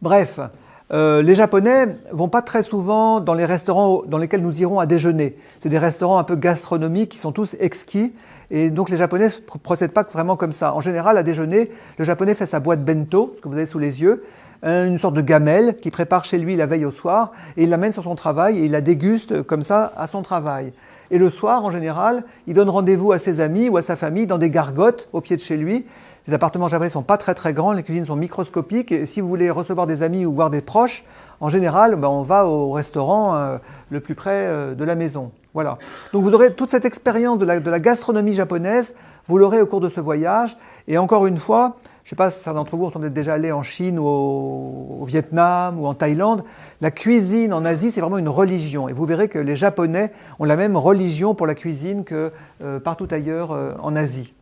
Bref, les Japonais ne vont pas très souvent dans les restaurants dans lesquels nous irons à déjeuner. C'est des restaurants un peu gastronomiques qui sont tous exquis. Et donc, les Japonais ne procèdent pas vraiment comme ça. En général, à déjeuner, le Japonais fait sa boîte bento, ce que vous avez sous les yeux, une sorte de gamelle qu'il prépare chez lui la veille au soir, et il l'amène sur son travail et il la déguste comme ça à son travail. Et le soir, en général, il donne rendez-vous à ses amis ou à sa famille dans des gargotes au pied de chez lui. Les appartements japonais ne sont pas très grands, les cuisines sont microscopiques, et si vous voulez recevoir des amis ou voir des proches, en général, on va au restaurant le plus près de la maison. Voilà. Donc vous aurez toute cette expérience de la gastronomie japonaise, vous l'aurez au cours de ce voyage, et encore une fois, je ne sais pas si certains d'entre vous sont peut-être déjà allés en Chine ou au Vietnam ou en Thaïlande. La cuisine en Asie, c'est vraiment une religion. Et vous verrez que les Japonais ont la même religion pour la cuisine que partout ailleurs en Asie.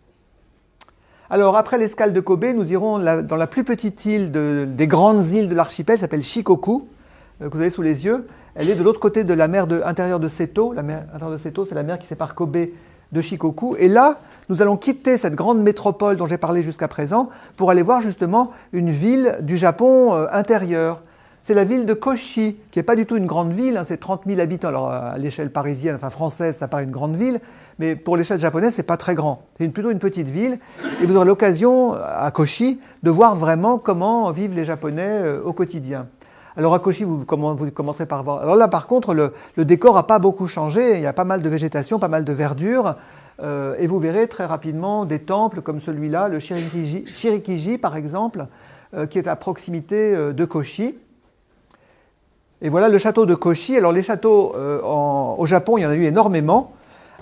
Alors, après l'escale de Kobe, nous irons dans la plus petite île des grandes îles de l'archipel, qui s'appelle Shikoku, que vous avez sous les yeux. Elle est de l'autre côté de la mer intérieure de Seto. La mer intérieure de Seto, c'est la mer qui sépare Kobe de Shikoku. Et là, nous allons quitter cette grande métropole dont j'ai parlé jusqu'à présent pour aller voir justement une ville du Japon intérieur. C'est la ville de Kochi, qui n'est pas du tout une grande ville, hein, c'est 30 000 habitants. Alors à l'échelle parisienne, enfin française, ça paraît une grande ville, mais pour l'échelle japonaise, c'est pas très grand. C'est plutôt une petite ville, et vous aurez l'occasion à Kochi de voir vraiment comment vivent les Japonais au quotidien. Alors à Kochi, vous commencerez par voir. Alors là, par contre, le décor n'a pas beaucoup changé. Il y a pas mal de végétation, pas mal de verdure. Et vous verrez très rapidement des temples comme celui-là, le Shirikiji par exemple, qui est à proximité de Kochi. Et voilà le château de Kochi. Alors les châteaux au Japon, il y en a eu énormément.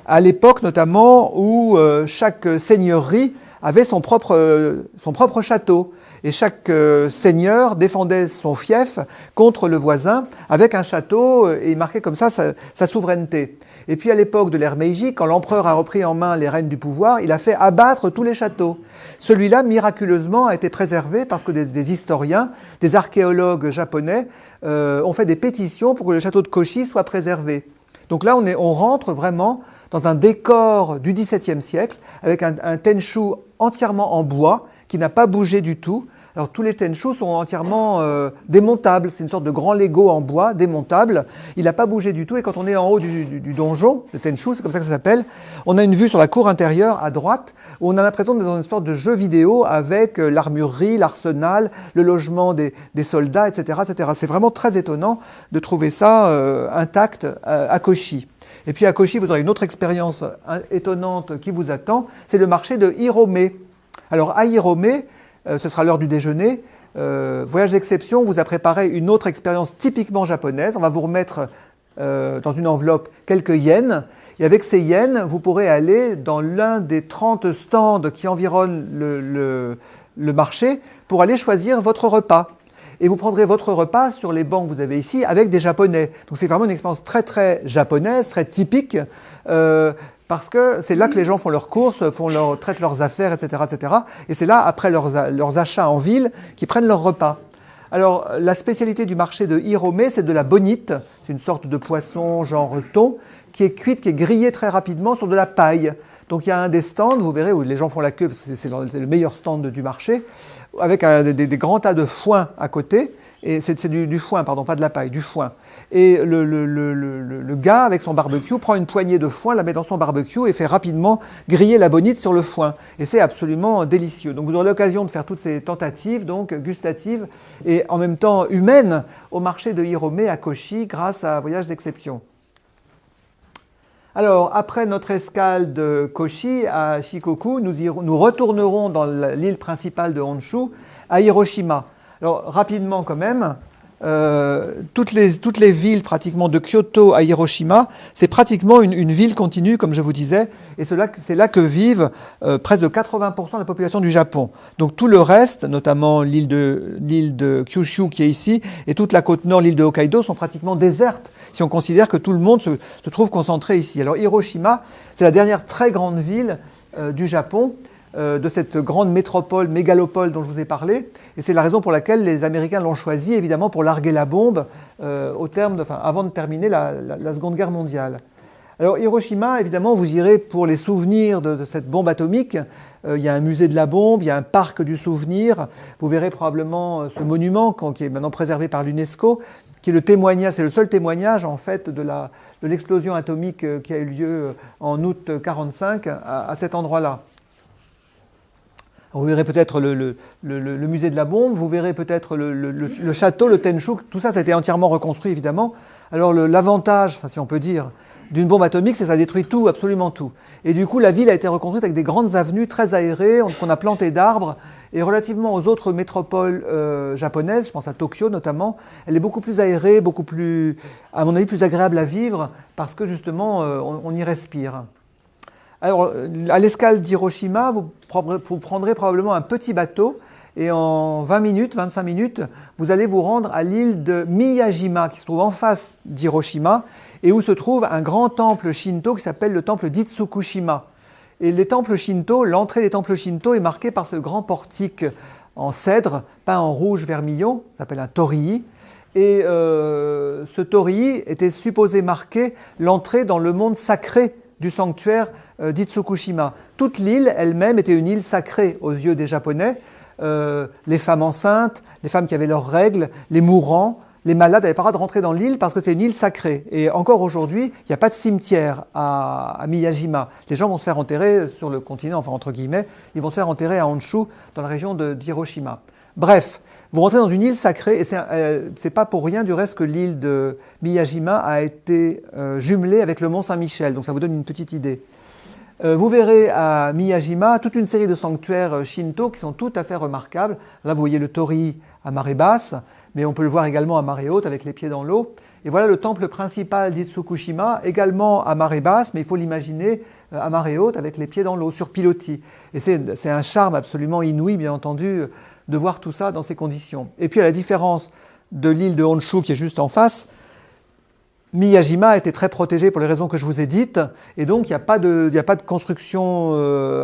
À l'époque notamment où chaque seigneurie avait son propre château. Et chaque seigneur défendait son fief contre le voisin avec un château et marquait comme ça sa souveraineté. Et puis à l'époque de l'ère Meiji, quand l'empereur a repris en main les rênes du pouvoir, il a fait abattre tous les châteaux. Celui-là, miraculeusement, a été préservé parce que des historiens, des archéologues japonais ont fait des pétitions pour que le château de Kochi soit préservé. Donc là, on rentre vraiment dans un décor du XVIIe siècle avec un tenshu entièrement en bois qui n'a pas bougé du tout. Alors tous les tenshus sont entièrement démontables, c'est une sorte de grand Lego en bois démontable. Il n'a pas bougé du tout et quand on est en haut du donjon, le tenshu, c'est comme ça que ça s'appelle, on a une vue sur la cour intérieure à droite où on a l'impression d'être dans une sorte de jeu vidéo avec l'armurerie, l'arsenal, le logement des soldats, etc., etc. C'est vraiment très étonnant de trouver ça intact à Kochi. Et puis à Kochi, vous aurez une autre expérience étonnante qui vous attend, c'est le marché de Hirome. Alors à Hirome, ce sera l'heure du déjeuner. Voyage d'exception vous a préparé une autre expérience typiquement japonaise. On va vous remettre dans une enveloppe quelques yens. Et avec ces yens, vous pourrez aller dans l'un des 30 stands qui environnent le marché pour aller choisir votre repas. Et vous prendrez votre repas sur les bancs que vous avez ici avec des Japonais. Donc c'est vraiment une expérience très japonaise, très typique. Parce que c'est là que les gens font leurs courses, traitent leurs affaires, etc., etc. Et c'est là, après leurs achats en ville, qu'ils prennent leur repas. Alors, la spécialité du marché de Hirome, c'est de la bonite. C'est une sorte de poisson genre thon, qui est cuite, qui est grillée très rapidement sur de la paille. Donc, il y a un des stands, vous verrez, où les gens font la queue, parce que c'est le meilleur stand du marché, avec des grands tas de foin à côté. Et c'est du foin, pardon, pas de la paille, du foin. Et le gars, avec son barbecue, prend une poignée de foin, la met dans son barbecue et fait rapidement griller la bonite sur le foin. Et c'est absolument délicieux. Donc vous aurez l'occasion de faire toutes ces tentatives, donc gustatives et en même temps humaines, au marché de Hirome à Kochi grâce à Voyage d'exception. Alors, après notre escale de Kochi à Shikoku, nous retournerons dans l'île principale de Honshu, à Hiroshima. Alors, rapidement quand même, toutes les villes pratiquement de Kyoto à Hiroshima, c'est pratiquement une ville continue, comme je vous disais, et c'est là que vivent presque de 80% de la population du Japon. Donc tout le reste, notamment l'île de Kyushu qui est ici, et toute la côte nord, l'île de Hokkaido, sont pratiquement désertes, si on considère que tout le monde se trouve concentré ici. Alors Hiroshima, c'est la dernière très grande ville du Japon, de cette grande métropole, mégalopole dont je vous ai parlé. Et c'est la raison pour laquelle les Américains l'ont choisi, évidemment, pour larguer la bombe avant de terminer la Seconde Guerre mondiale. Alors Hiroshima, évidemment, vous irez pour les souvenirs de cette bombe atomique. Il y a un musée de la bombe, il y a un parc du souvenir. Vous verrez probablement ce monument qui est maintenant préservé par l'UNESCO, qui est le témoignage, c'est le seul témoignage en fait de l'explosion atomique qui a eu lieu en août 1945 à cet endroit-là. Vous verrez peut-être le musée de la bombe, vous verrez peut-être le château, le Tenshu, tout ça, ça a été entièrement reconstruit évidemment. Alors l'avantage, si on peut dire, d'une bombe atomique, c'est que ça détruit tout, absolument tout. Et du coup, la ville a été reconstruite avec des grandes avenues très aérées, qu'on a plantées d'arbres. Et relativement aux autres métropoles japonaises, je pense à Tokyo notamment, elle est beaucoup plus aérée, beaucoup plus, à mon avis, plus agréable à vivre, parce que justement, on y respire. Alors, à l'escale d'Hiroshima, vous prendrez probablement un petit bateau et en 20 minutes, 25 minutes, vous allez vous rendre à l'île de Miyajima qui se trouve en face d'Hiroshima et où se trouve un grand temple shinto qui s'appelle le temple d'Itsukushima. Et les temples shinto, l'entrée des temples shinto est marquée par ce grand portique en cèdre, peint en rouge vermillon, ça s'appelle un torii. Et ce torii était supposé marquer l'entrée dans le monde sacré du sanctuaire d'Itsukushima. Toute l'île elle-même était une île sacrée aux yeux des Japonais. Les femmes enceintes, les femmes qui avaient leurs règles, les mourants, les malades n'avaient pas le droit de rentrer dans l'île parce que c'est une île sacrée. Et encore aujourd'hui, il n'y a pas de cimetière à Miyajima. Les gens vont se faire enterrer sur le continent, enfin entre guillemets, ils vont se faire enterrer à Honshu, dans la région d'Hiroshima. Bref, vous rentrez dans une île sacrée, et c'est pas pour rien du reste que l'île de Miyajima a été jumelée avec le mont Saint-Michel, donc ça vous donne une petite idée. Vous verrez à Miyajima toute une série de sanctuaires shinto qui sont tout à fait remarquables. Là, vous voyez le torii à marée basse, mais on peut le voir également à marée haute avec les pieds dans l'eau. Et voilà le temple principal d'Itsukushima, également à marée basse, mais il faut l'imaginer à marée haute avec les pieds dans l'eau, sur pilotis. Et c'est un charme absolument inouï, bien entendu, de voir tout ça dans ces conditions. Et puis à la différence de l'île de Honshu qui est juste en face, Miyajima a été très protégé pour les raisons que je vous ai dites, et donc il n'y a pas de construction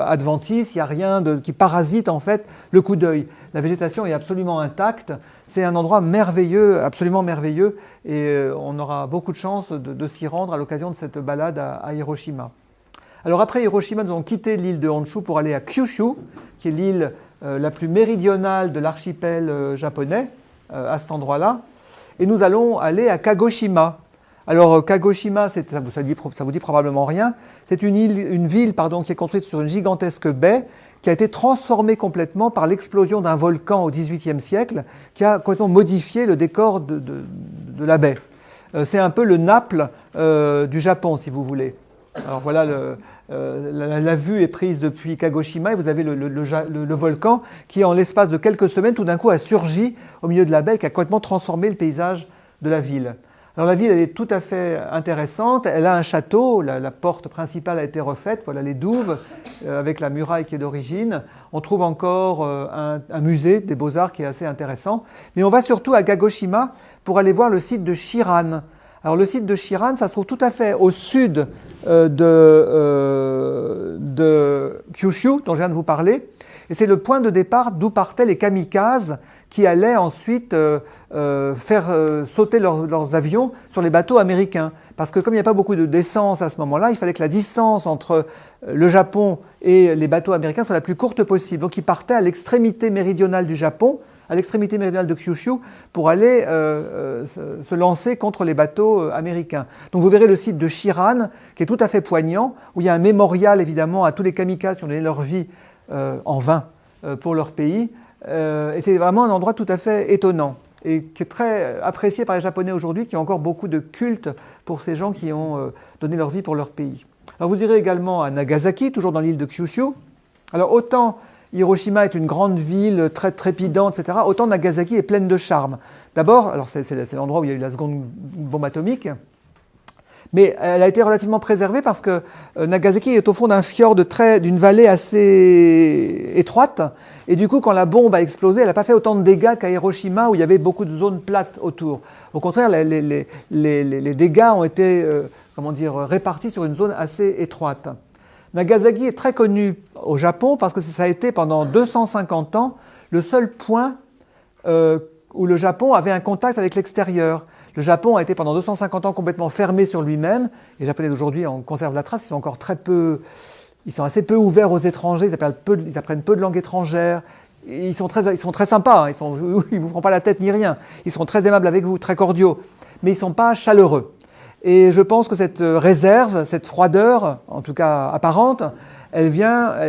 adventice, il n'y a rien qui parasite en fait le coup d'œil. La végétation est absolument intacte, c'est un endroit merveilleux, absolument merveilleux, et on aura beaucoup de chance de s'y rendre à l'occasion de cette balade à Hiroshima. Alors après Hiroshima, nous avons quitté l'île de Honshu pour aller à Kyushu, qui est l'île la plus méridionale de l'archipel japonais, à cet endroit-là, et nous allons aller à Kagoshima. Alors Kagoshima, ça vous dit probablement rien, c'est une ville qui est construite sur une gigantesque baie qui a été transformée complètement par l'explosion d'un volcan au XVIIIe siècle qui a complètement modifié le décor de la baie. C'est un peu le Naples du Japon, si vous voulez. Alors voilà, la vue est prise depuis Kagoshima et vous avez le volcan qui, en l'espace de quelques semaines, tout d'un coup a surgi au milieu de la baie et qui a complètement transformé le paysage de la ville. Alors la ville elle est tout à fait intéressante, elle a un château, la porte principale a été refaite, voilà les douves avec la muraille qui est d'origine. On trouve encore un musée des beaux-arts qui est assez intéressant. Mais on va surtout à Kagoshima pour aller voir le site de Shiran. Alors le site de Shiran, ça se trouve tout à fait au sud de Kyushu, dont je viens de vous parler. Et c'est le point de départ d'où partaient les kamikazes qui allaient ensuite faire sauter leurs avions sur les bateaux américains. Parce que comme il n'y a pas beaucoup d'essence à ce moment-là, il fallait que la distance entre le Japon et les bateaux américains soit la plus courte possible. Donc ils partaient à l'extrémité méridionale du Japon, à l'extrémité méridionale de Kyushu, pour aller se lancer contre les bateaux américains. Donc vous verrez le site de Shiran, qui est tout à fait poignant, où il y a un mémorial évidemment à tous les kamikazes qui ont donné leur vie en vain pour leur pays. Et c'est vraiment un endroit tout à fait étonnant. et qui est très apprécié par les Japonais aujourd'hui, qui ont encore beaucoup de culte pour ces gens qui ont donné leur vie pour leur pays. Alors vous irez également à Nagasaki, toujours dans l'île de Kyushu. Alors autant Hiroshima est une grande ville très trépidante, etc., autant Nagasaki est pleine de charme. D'abord, alors c'est l'endroit où il y a eu la seconde bombe atomique, mais elle a été relativement préservée parce que Nagasaki est au fond d'un fjord d'une vallée assez étroite. Et du coup, quand la bombe a explosé, elle n'a pas fait autant de dégâts qu'à Hiroshima où il y avait beaucoup de zones plates autour. Au contraire, les dégâts ont été répartis sur une zone assez étroite. Nagasaki est très connu au Japon parce que ça a été pendant 250 ans le seul point où le Japon avait un contact avec l'extérieur. Le Japon a été pendant 250 ans complètement fermé sur lui-même. Les Japonais d'aujourd'hui en conservent la trace. Ils sont assez peu ouverts aux étrangers. Ils apprennent peu de langues étrangères. Ils sont très sympas. Ils vous feront pas la tête ni rien. Ils sont très aimables avec vous, très cordiaux. Mais ils sont pas chaleureux. Et je pense que cette réserve, cette froideur, en tout cas apparente, elle vient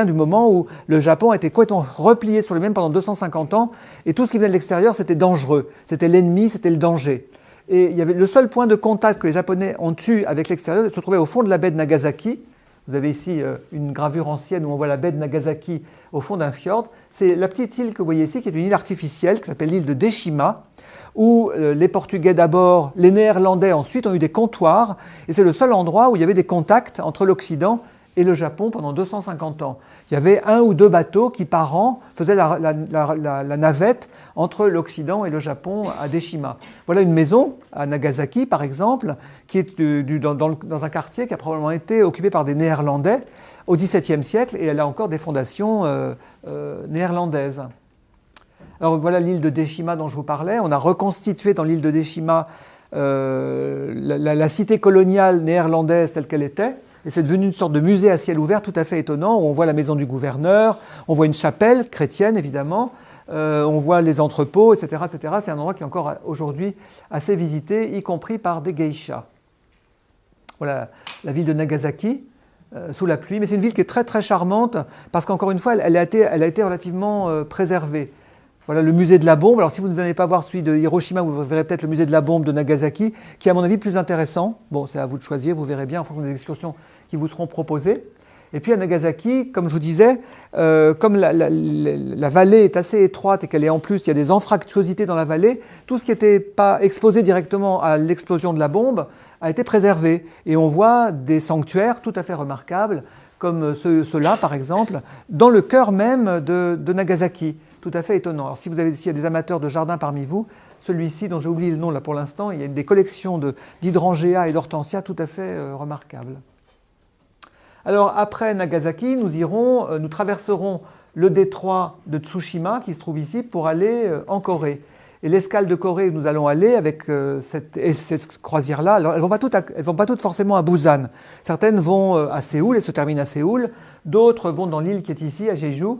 du moment où le Japon a été complètement replié sur lui-même pendant 250 ans, et tout ce qui venait de l'extérieur, c'était dangereux. C'était l'ennemi, c'était le danger. Et il y avait le seul point de contact que les Japonais ont eu avec l'extérieur se trouvait au fond de la baie de Nagasaki. Vous avez ici une gravure ancienne où on voit la baie de Nagasaki au fond d'un fjord. C'est la petite île que vous voyez ici, qui est une île artificielle, qui s'appelle l'île de Deshima, où les Portugais d'abord, les Néerlandais ensuite ont eu des comptoirs, et c'est le seul endroit où il y avait des contacts entre l'Occident et le Japon pendant 250 ans. Il y avait 1 ou 2 bateaux qui par an faisaient la navette entre l'Occident et le Japon à Deshima. Voilà une maison à Nagasaki par exemple, qui est dans un quartier qui a probablement été occupé par des Néerlandais au XVIIe siècle, et elle a encore des fondations néerlandaises. Alors voilà l'île de Deshima dont je vous parlais. On a reconstitué dans l'île de Deshima la cité coloniale néerlandaise telle qu'elle était. Et c'est devenu une sorte de musée à ciel ouvert tout à fait étonnant, où on voit la maison du gouverneur, on voit une chapelle chrétienne évidemment, on voit les entrepôts, etc., etc. C'est un endroit qui est encore aujourd'hui assez visité, y compris par des geishas. Voilà la ville de Nagasaki, sous la pluie. Mais c'est une ville qui est très très charmante, parce qu'encore une fois, elle a été relativement préservée. Voilà le musée de la bombe. Alors si vous ne venez pas voir celui de Hiroshima, vous verrez peut-être le musée de la bombe de Nagasaki, qui est à mon avis plus intéressant. Bon, c'est à vous de choisir, vous verrez bien en fonction des excursions qui vous seront proposées. Et puis à Nagasaki, comme je vous disais, comme la vallée est assez étroite et qu'elle est en plus, il y a des anfractuosités dans la vallée, tout ce qui n'était pas exposé directement à l'explosion de la bombe a été préservé. Et on voit des sanctuaires tout à fait remarquables, comme ceux-là par exemple, dans le cœur même de Nagasaki. Tout à fait étonnant. Alors s'il y a des amateurs de jardin parmi vous, celui-ci, dont j'ai oublié le nom là pour l'instant, il y a des collections d'hydrangeas et d'hortensias tout à fait remarquables. Alors après Nagasaki, nous traverserons le détroit de Tsushima qui se trouve ici pour aller en Corée. Et l'escale de Corée où nous allons aller avec cette croisière-là, alors elles ne vont pas toutes forcément à Busan. Certaines vont à Séoul et se terminent à Séoul. D'autres vont dans l'île qui est ici, à Jeju.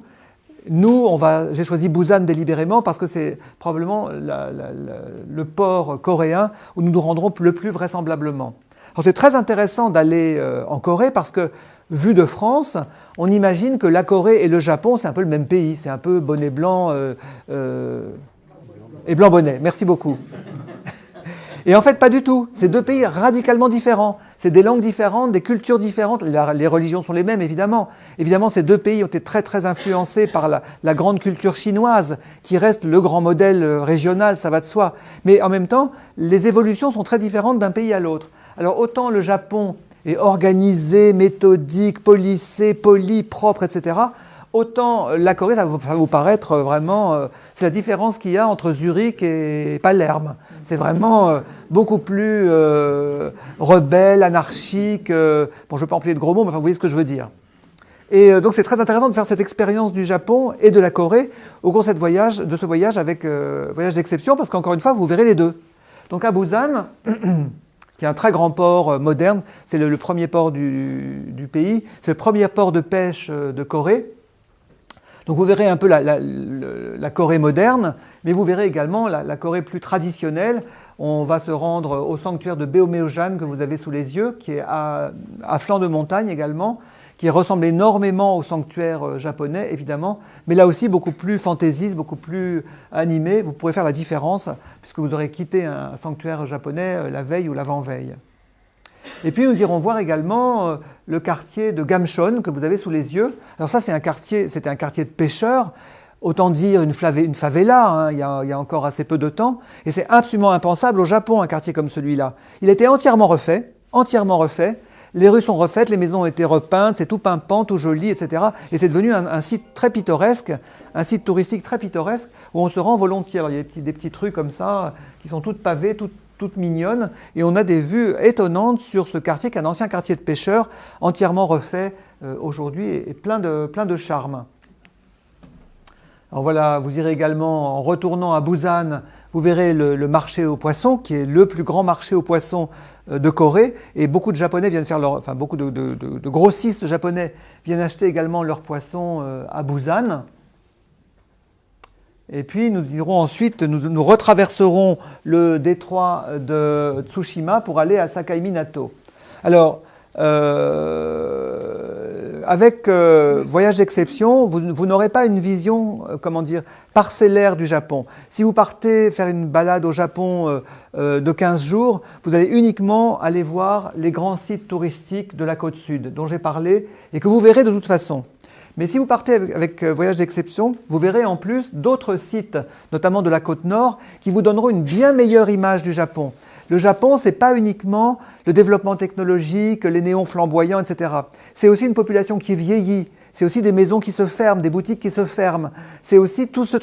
Nous, j'ai choisi Busan délibérément parce que c'est probablement le port coréen où nous nous rendrons le plus vraisemblablement. Alors c'est très intéressant d'aller en Corée parce que, vu de France, on imagine que la Corée et le Japon, c'est un peu le même pays. C'est un peu bonnet blanc et blanc bonnet. Merci beaucoup. Et en fait, pas du tout. C'est 2 pays radicalement différents. C'est des langues différentes, des cultures différentes. Les religions sont les mêmes, évidemment. Évidemment, ces 2 pays ont été très, très influencés par la grande culture chinoise, qui reste le grand modèle régional, ça va de soi. Mais en même temps, les évolutions sont très différentes d'un pays à l'autre. Alors, autant le Japon est organisé, méthodique, policé, poli, propre, etc., autant la Corée, ça va vous paraître vraiment... c'est la différence qu'il y a entre Zurich et Palerme. C'est vraiment beaucoup plus rebelle, anarchique. Bon, je ne vais pas employer de gros mots, mais enfin, vous voyez ce que je veux dire. Et donc c'est très intéressant de faire cette expérience du Japon et de la Corée au cours de ce voyage avec voyage d'exception, parce qu'encore une fois, vous verrez les deux. Donc à Busan, qui est un très grand port moderne, c'est le premier port du pays, c'est le premier port de pêche de Corée. Donc vous verrez un peu la Corée moderne, mais vous verrez également la Corée plus traditionnelle. On va se rendre au sanctuaire de Beomyeojan que vous avez sous les yeux, qui est à flanc de montagne également, qui ressemble énormément au sanctuaire japonais, évidemment, mais là aussi beaucoup plus fantaisiste, beaucoup plus animé. Vous pourrez faire la différence, puisque vous aurez quitté un sanctuaire japonais la veille ou l'avant-veille. Et puis nous irons voir également le quartier de Gamshon que vous avez sous les yeux. Alors ça, c'était un quartier de pêcheurs, autant dire une favela, hein, il y a encore assez peu de temps. Et c'est absolument impensable au Japon, un quartier comme celui-là. Il a été entièrement refait. Les rues sont refaites, les maisons ont été repeintes, c'est tout pimpant, tout joli, etc. Et c'est devenu un site très pittoresque, un site touristique très pittoresque, où on se rend volontiers. Alors il y a des petites rues comme ça, qui sont toutes pavées, toutes mignonnes, et on a des vues étonnantes sur ce quartier, qui est un ancien quartier de pêcheurs, entièrement refait aujourd'hui, et plein de charme. Alors voilà, vous irez également, en retournant à Busan, vous verrez le marché aux poissons, qui est le plus grand marché aux poissons de Corée, et beaucoup de Japonais viennent faire beaucoup de grossistes japonais viennent acheter également leurs poissons à Busan. Et puis nous irons ensuite, nous retraverserons le détroit de Tsushima pour aller à Sakai Minato. Alors, avec Voyage d'exception, vous n'aurez pas une vision, parcellaire du Japon. Si vous partez faire une balade au Japon de 15 jours, vous allez uniquement aller voir les grands sites touristiques de la côte sud, dont j'ai parlé, et que vous verrez de toute façon. Mais si vous partez avec Voyage d'exception, vous verrez en plus d'autres sites, notamment de la côte nord, qui vous donneront une bien meilleure image du Japon. Le Japon, ce n'est pas uniquement le développement technologique, les néons flamboyants, etc. C'est aussi une population qui vieillit, c'est aussi des maisons qui se ferment, des boutiques qui se ferment. C'est aussi tout ce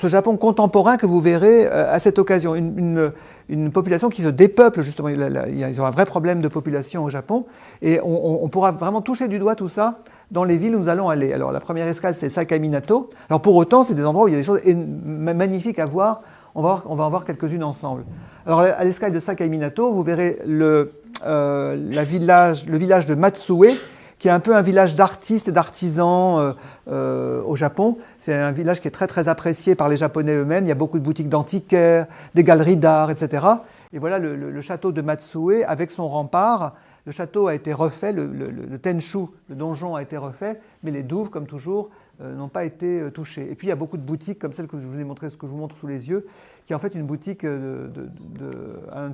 Japon contemporain que vous verrez à cette occasion. Une population qui se dépeuple, justement. Ils ont un vrai problème de population au Japon. Et on pourra vraiment toucher du doigt tout ça dans les villes où nous allons aller. Alors la première escale, c'est Sakai Minato. Alors pour autant, c'est des endroits où il y a des choses magnifiques à voir. On va en voir quelques-unes ensemble. Alors à l'escale de Sakai Minato, vous verrez le village de Matsue, qui est un peu un village d'artistes et d'artisans au Japon. C'est un village qui est très très apprécié par les Japonais eux-mêmes. Il y a beaucoup de boutiques d'antiquaires, des galeries d'art, etc. Et voilà le château de Matsue avec son rempart. Le château a été refait, le Tenshu, le donjon a été refait, mais les douves, comme toujours, n'ont pas été touchées. Et puis il y a beaucoup de boutiques comme celle que je vous ai montré, ce que je vous montre sous les yeux, qui est en fait une boutique une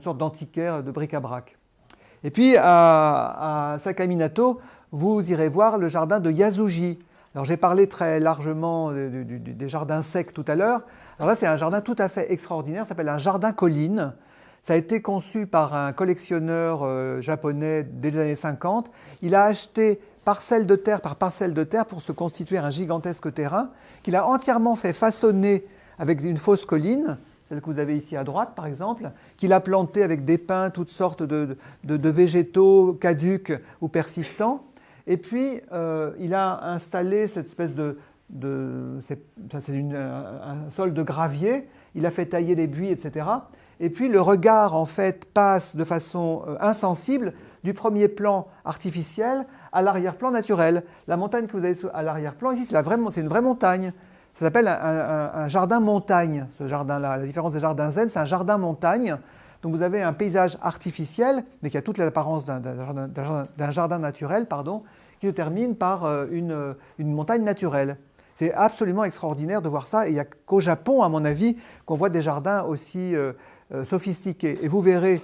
sorte d'antiquaire de bric-à-brac. Et puis à Sakai Minato, vous irez voir le jardin de Yasuji. Alors j'ai parlé très largement des jardins secs tout à l'heure. Alors là c'est un jardin tout à fait extraordinaire, ça s'appelle un jardin colline. Ça a été conçu par un collectionneur japonais dès les années 50. Il a acheté parcelle de terre par parcelle de terre pour se constituer un gigantesque terrain qu'il a entièrement fait façonner avec une fausse colline, celle que vous avez ici à droite par exemple, qu'il a planté avec des pins, toutes sortes de végétaux caducs ou persistants. Et puis il a installé cette espèce un sol de gravier, il a fait tailler les buis, etc. Et puis le regard en fait passe de façon insensible du premier plan artificiel à l'arrière-plan naturel. La montagne que vous avez à l'arrière-plan, ici, c'est une vraie montagne. Ça s'appelle un jardin montagne, ce jardin-là. La différence des jardins zen, c'est un jardin montagne. Donc vous avez un paysage artificiel, mais qui a toute l'apparence d'un jardin naturel, qui se termine par une montagne naturelle. C'est absolument extraordinaire de voir ça. Et il n'y a qu'au Japon, à mon avis, qu'on voit des jardins aussi sophistiqués. Et vous verrez,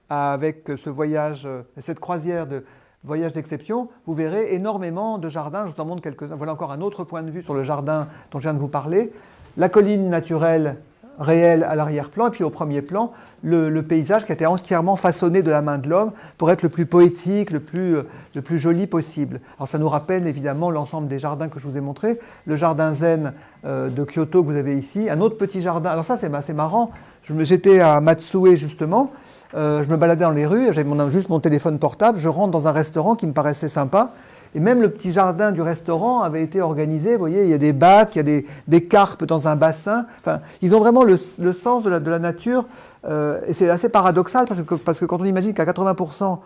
avec ce voyage, cette croisière de Voyage d'exception, vous verrez énormément de jardins. Je vous en montre quelques-uns. Voilà encore un autre point de vue sur le jardin dont je viens de vous parler. La colline naturelle réelle à l'arrière-plan, et puis au premier plan, le paysage qui a été entièrement façonné de la main de l'homme pour être le plus poétique, le plus joli possible. Alors ça nous rappelle évidemment l'ensemble des jardins que je vous ai montrés. Le jardin zen de Kyoto que vous avez ici, un autre petit jardin. Alors ça c'est assez marrant. J'étais à Matsue justement. Je me baladais dans les rues, j'avais juste mon téléphone portable, je rentre dans un restaurant qui me paraissait sympa, et même le petit jardin du restaurant avait été organisé, vous voyez, il y a des bacs, il y a des carpes dans un bassin, enfin, ils ont vraiment le sens de la nature, et c'est assez paradoxal, parce que quand on imagine qu'à 80%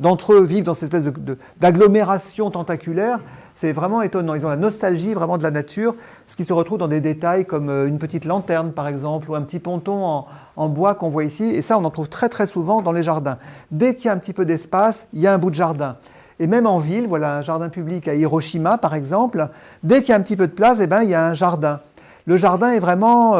d'entre eux vivent dans cette espèce d'agglomération tentaculaire, c'est vraiment étonnant. Ils ont la nostalgie vraiment de la nature, ce qui se retrouve dans des détails comme une petite lanterne par exemple, ou un petit ponton en bois qu'on voit ici. Et ça, on en trouve très très souvent dans les jardins. Dès qu'il y a un petit peu d'espace, il y a un bout de jardin. Et même en ville, voilà un jardin public à Hiroshima par exemple, dès qu'il y a un petit peu de place, eh ben, il y a un jardin. Le jardin est vraiment,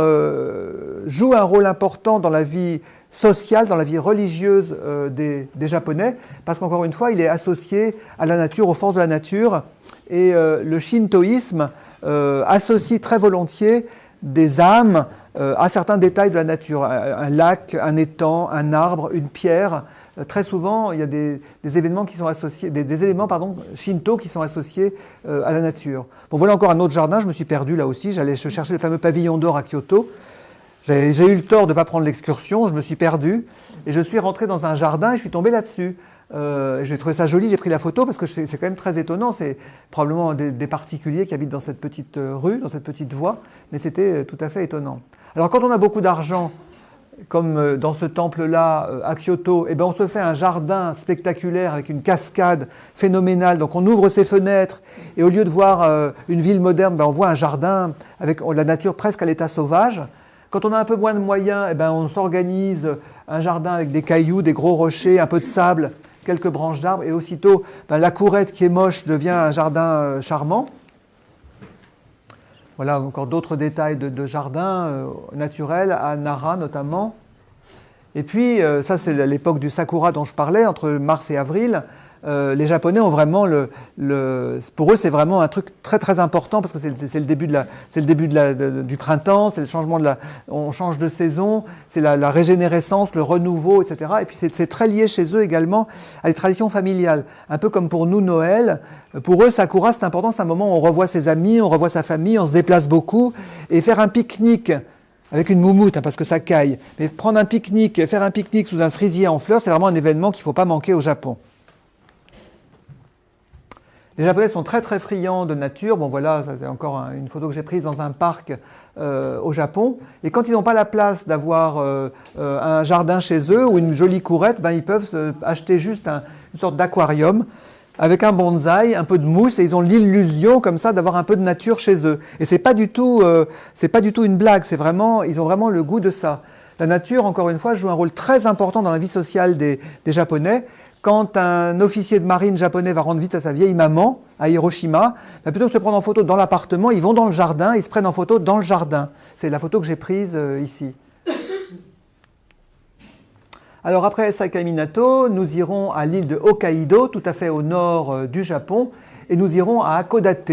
joue un rôle important dans la vie sociale, dans la vie religieuse des Japonais, parce qu'encore une fois, il est associé à la nature, aux forces de la nature. Et le shintoïsme associe très volontiers des âmes à certains détails de la nature. Un lac, un étang, un arbre, une pierre. Très souvent, il y a des événements qui sont associés, des éléments shinto qui sont associés à la nature. Bon, voilà encore un autre jardin, je me suis perdu là aussi. J'allais chercher le fameux pavillon d'or à Kyoto. J'ai eu le tort de ne pas prendre l'excursion, je me suis perdu. Et je suis rentré dans un jardin et je suis tombé là-dessus. J'ai trouvé ça joli, j'ai pris la photo parce que c'est quand même très étonnant. C'est probablement des particuliers qui habitent dans cette petite rue, dans cette petite voie, mais c'était tout à fait étonnant. Alors quand on a beaucoup d'argent, comme dans ce temple-là à Kyoto, eh ben on se fait un jardin spectaculaire avec une cascade phénoménale. Donc on ouvre ses fenêtres et au lieu de voir une ville moderne, ben on voit un jardin avec la nature presque à l'état sauvage. Quand on a un peu moins de moyens, eh ben on s'organise un jardin avec des cailloux, des gros rochers, un peu de sable, quelques branches d'arbres, et aussitôt ben la courette qui est moche devient un jardin charmant. Voilà encore d'autres détails de jardins naturels, à Nara notamment. Et puis, ça c'est l'époque du sakura dont je parlais, entre mars et avril. Les Japonais ont vraiment pour eux c'est vraiment un truc très très important parce que c'est le début du printemps, c'est le changement on change de saison, c'est la régénérescence, le renouveau, etc. Et puis c'est très lié chez eux également à des traditions familiales, un peu comme pour nous Noël. Pour eux Sakura c'est important, c'est un moment où on revoit ses amis, on revoit sa famille, on se déplace beaucoup et faire un pique-nique avec une moumoute, hein, parce que ça caille, mais prendre un pique-nique, faire un pique-nique sous un cerisier en fleurs, c'est vraiment un événement qu'il ne faut pas manquer au Japon. Les Japonais sont très très friands de nature. Bon voilà, c'est encore une photo que j'ai prise dans un parc au Japon. Et quand ils n'ont pas la place d'avoir un jardin chez eux ou une jolie courette, ben, ils peuvent acheter juste une sorte d'aquarium avec un bonsaï, un peu de mousse, et ils ont l'illusion comme ça d'avoir un peu de nature chez eux. Et c'est pas du tout une blague. C'est vraiment, ils ont vraiment le goût de ça. La nature, encore une fois, joue un rôle très important dans la vie sociale des Japonais. Quand un officier de marine japonais va rendre visite à sa vieille maman à Hiroshima, ben plutôt que de se prendre en photo dans l'appartement, ils vont dans le jardin, ils se prennent en photo dans le jardin. C'est la photo que j'ai prise ici. Alors après Sakaminato, nous irons à l'île de Hokkaido, tout à fait au nord du Japon, et nous irons à Hakodate.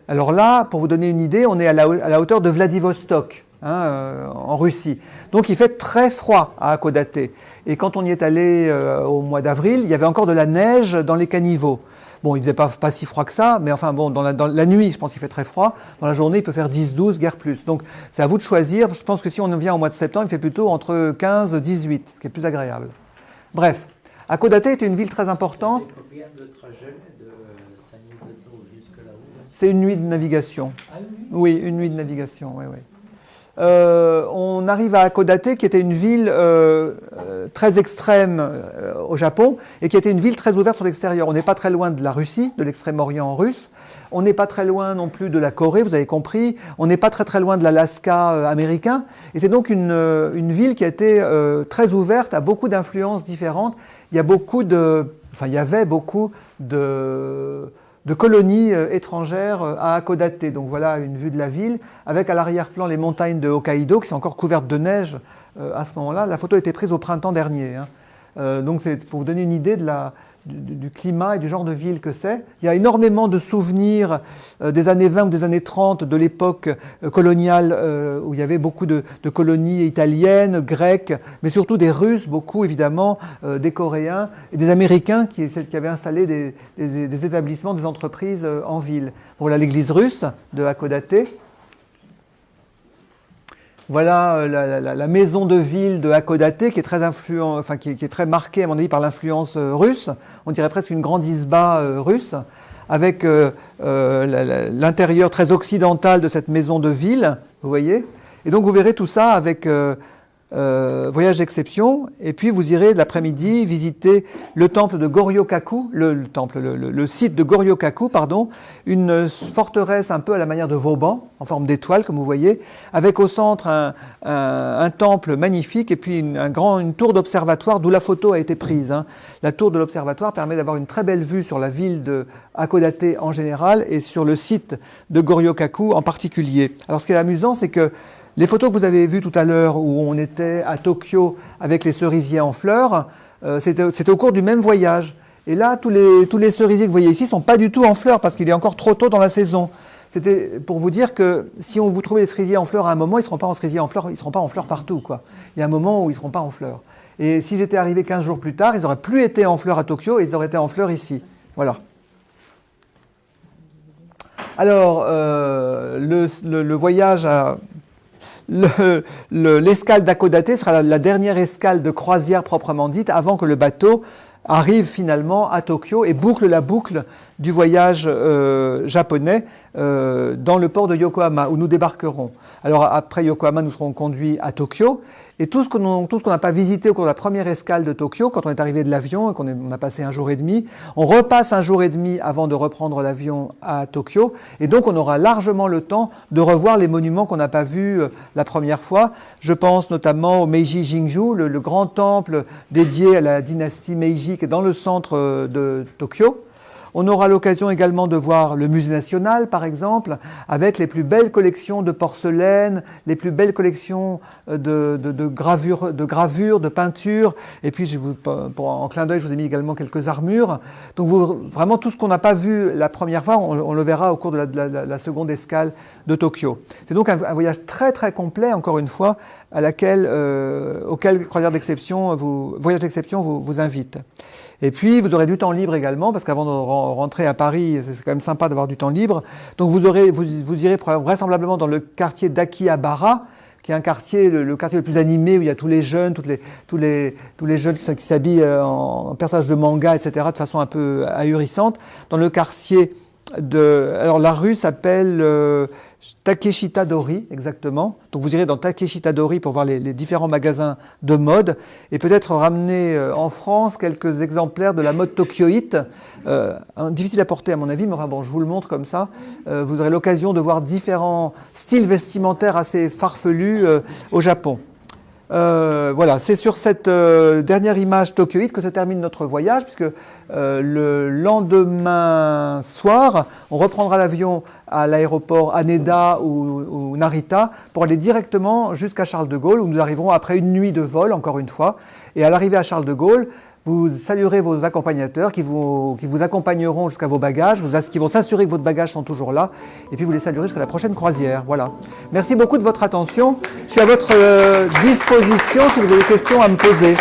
Alors là, pour vous donner une idée, on est à la hauteur de Vladivostok. En Russie. Donc il fait très froid à Hakodate. Et quand on y est allé au mois d'avril, il y avait encore de la neige dans les caniveaux. Bon, il ne faisait pas si froid que ça, mais enfin bon, dans la nuit, je pense qu'il fait très froid. Dans la journée, il peut faire 10-12, guère plus. Donc c'est à vous de choisir. Je pense que si on vient au mois de septembre, il fait plutôt entre 15 et 18, ce qui est plus agréable. Bref, Hakodate était une ville très importante. Combien de trajets de Sakaminato jusque là-haut? C'est une nuit de navigation. Ah oui? Oui, une nuit de navigation, oui, oui. On arrive à Hakodate, qui était une ville très extrême au Japon, et qui était une ville très ouverte sur l'extérieur. On n'est pas très loin de la Russie, de l'extrême-orient russe. On n'est pas très loin non plus de la Corée, vous avez compris. On n'est pas très très loin de l'Alaska américain. Et c'est donc une ville qui a été très ouverte à beaucoup d'influences différentes. Il y avait beaucoup de colonies étrangères à Hakodate. Donc voilà une vue de la ville, avec à l'arrière-plan les montagnes de Hokkaido qui sont encore couvertes de neige à ce moment-là. La photo a été prise au printemps dernier. Donc c'est pour vous donner une idée du climat et du genre de ville que c'est. Il y a énormément de souvenirs des années 20 ou des années 30 de l'époque coloniale où il y avait beaucoup de colonies italiennes, grecques, mais surtout des Russes, beaucoup évidemment, des Coréens et des Américains qui avaient installé des établissements, des entreprises en ville. Voilà l'église russe de Hakodate. Voilà la maison de ville de Hakodate qui est très qui est très marquée à mon avis par l'influence russe. On dirait presque une grande isba russe, avec l'intérieur très occidental de cette maison de ville, vous voyez. Et donc vous verrez tout ça avec voyage d'exception, et puis vous irez l'après-midi visiter le temple de Goryo-kaku, le site de Goryo-kaku, pardon, une forteresse un peu à la manière de Vauban, en forme d'étoile, comme vous voyez, avec au centre un temple magnifique, et puis une tour d'observatoire, d'où la photo a été prise. Hein. La tour de l'observatoire permet d'avoir une très belle vue sur la ville de Hakodate en général, et sur le site de Goryo-kaku en particulier. Alors ce qui est amusant, c'est que les photos que vous avez vues tout à l'heure où on était à Tokyo avec les cerisiers en fleurs, c'était au cours du même voyage. Et là, tous les cerisiers que vous voyez ici ne sont pas du tout en fleurs parce qu'il est encore trop tôt dans la saison. C'était pour vous dire que si on vous trouvez les cerisiers en fleurs à un moment, ils ne seront pas en cerisier en fleurs, ils ne seront pas en fleurs partout, quoi. Il y a un moment où ils ne seront pas en fleurs. Et si j'étais arrivé 15 jours plus tard, ils n'auraient plus été en fleurs à Tokyo et ils auraient été en fleurs ici. Voilà. Alors, le voyage à... L'escale d'Hakodate sera la dernière escale de croisière proprement dite avant que le bateau arrive finalement à Tokyo et boucle la boucle du voyage japonais dans le port de Yokohama où nous débarquerons. Alors après Yokohama, nous serons conduits à Tokyo et tout ce qu'on n'a pas visité au cours de la première escale de Tokyo, quand on est arrivé de l'avion et on a passé un jour et demi, on repasse un jour et demi avant de reprendre l'avion à Tokyo et donc on aura largement le temps de revoir les monuments qu'on n'a pas vus la première fois. Je pense notamment au Meiji Jinju, le grand temple dédié à la dynastie Meiji qui est dans le centre de Tokyo. On aura l'occasion également de voir le musée national, par exemple, avec les plus belles collections de porcelaine, les plus belles collections de gravures, de peintures. Et puis, en clin d'œil, je vous ai mis également quelques armures. Donc, vraiment, tout ce qu'on n'a pas vu la première fois, on le verra au cours de la seconde escale de Tokyo. C'est donc un voyage très, très complet, encore une fois, auquel Voyage d'exception vous invite. Et puis, vous aurez du temps libre également, parce qu'avant de rentrer à Paris, c'est quand même sympa d'avoir du temps libre. Donc, vous irez vraisemblablement dans le quartier d'Akihabara, qui est un quartier, le quartier le plus animé, où il y a tous les jeunes, tous les jeunes qui s'habillent en personnages de manga, etc., de façon un peu ahurissante. Dans le quartier alors, la rue s'appelle Takeshita Dori, exactement. Donc, vous irez dans Takeshita Dori pour voir les différents magasins de mode et peut-être ramener en France quelques exemplaires de la mode tokyoïte. Difficile à porter, à mon avis, mais enfin, bon, je vous le montre comme ça. Vous aurez l'occasion de voir différents styles vestimentaires assez farfelus au Japon. Voilà, c'est sur cette dernière image tokyoïte que se termine notre voyage, puisque le lendemain soir, on reprendra l'avion à l'aéroport Haneda ou Narita pour aller directement jusqu'à Charles de Gaulle, où nous arriverons après une nuit de vol, encore une fois. Et à l'arrivée à Charles de Gaulle, vous saluerez vos accompagnateurs qui vous accompagneront jusqu'à vos bagages, qui vont s'assurer que vos bagages sont toujours là, et puis vous les saluerez jusqu'à la prochaine croisière. Voilà. Merci beaucoup de votre attention. Je suis à votre disposition si vous avez des questions à me poser.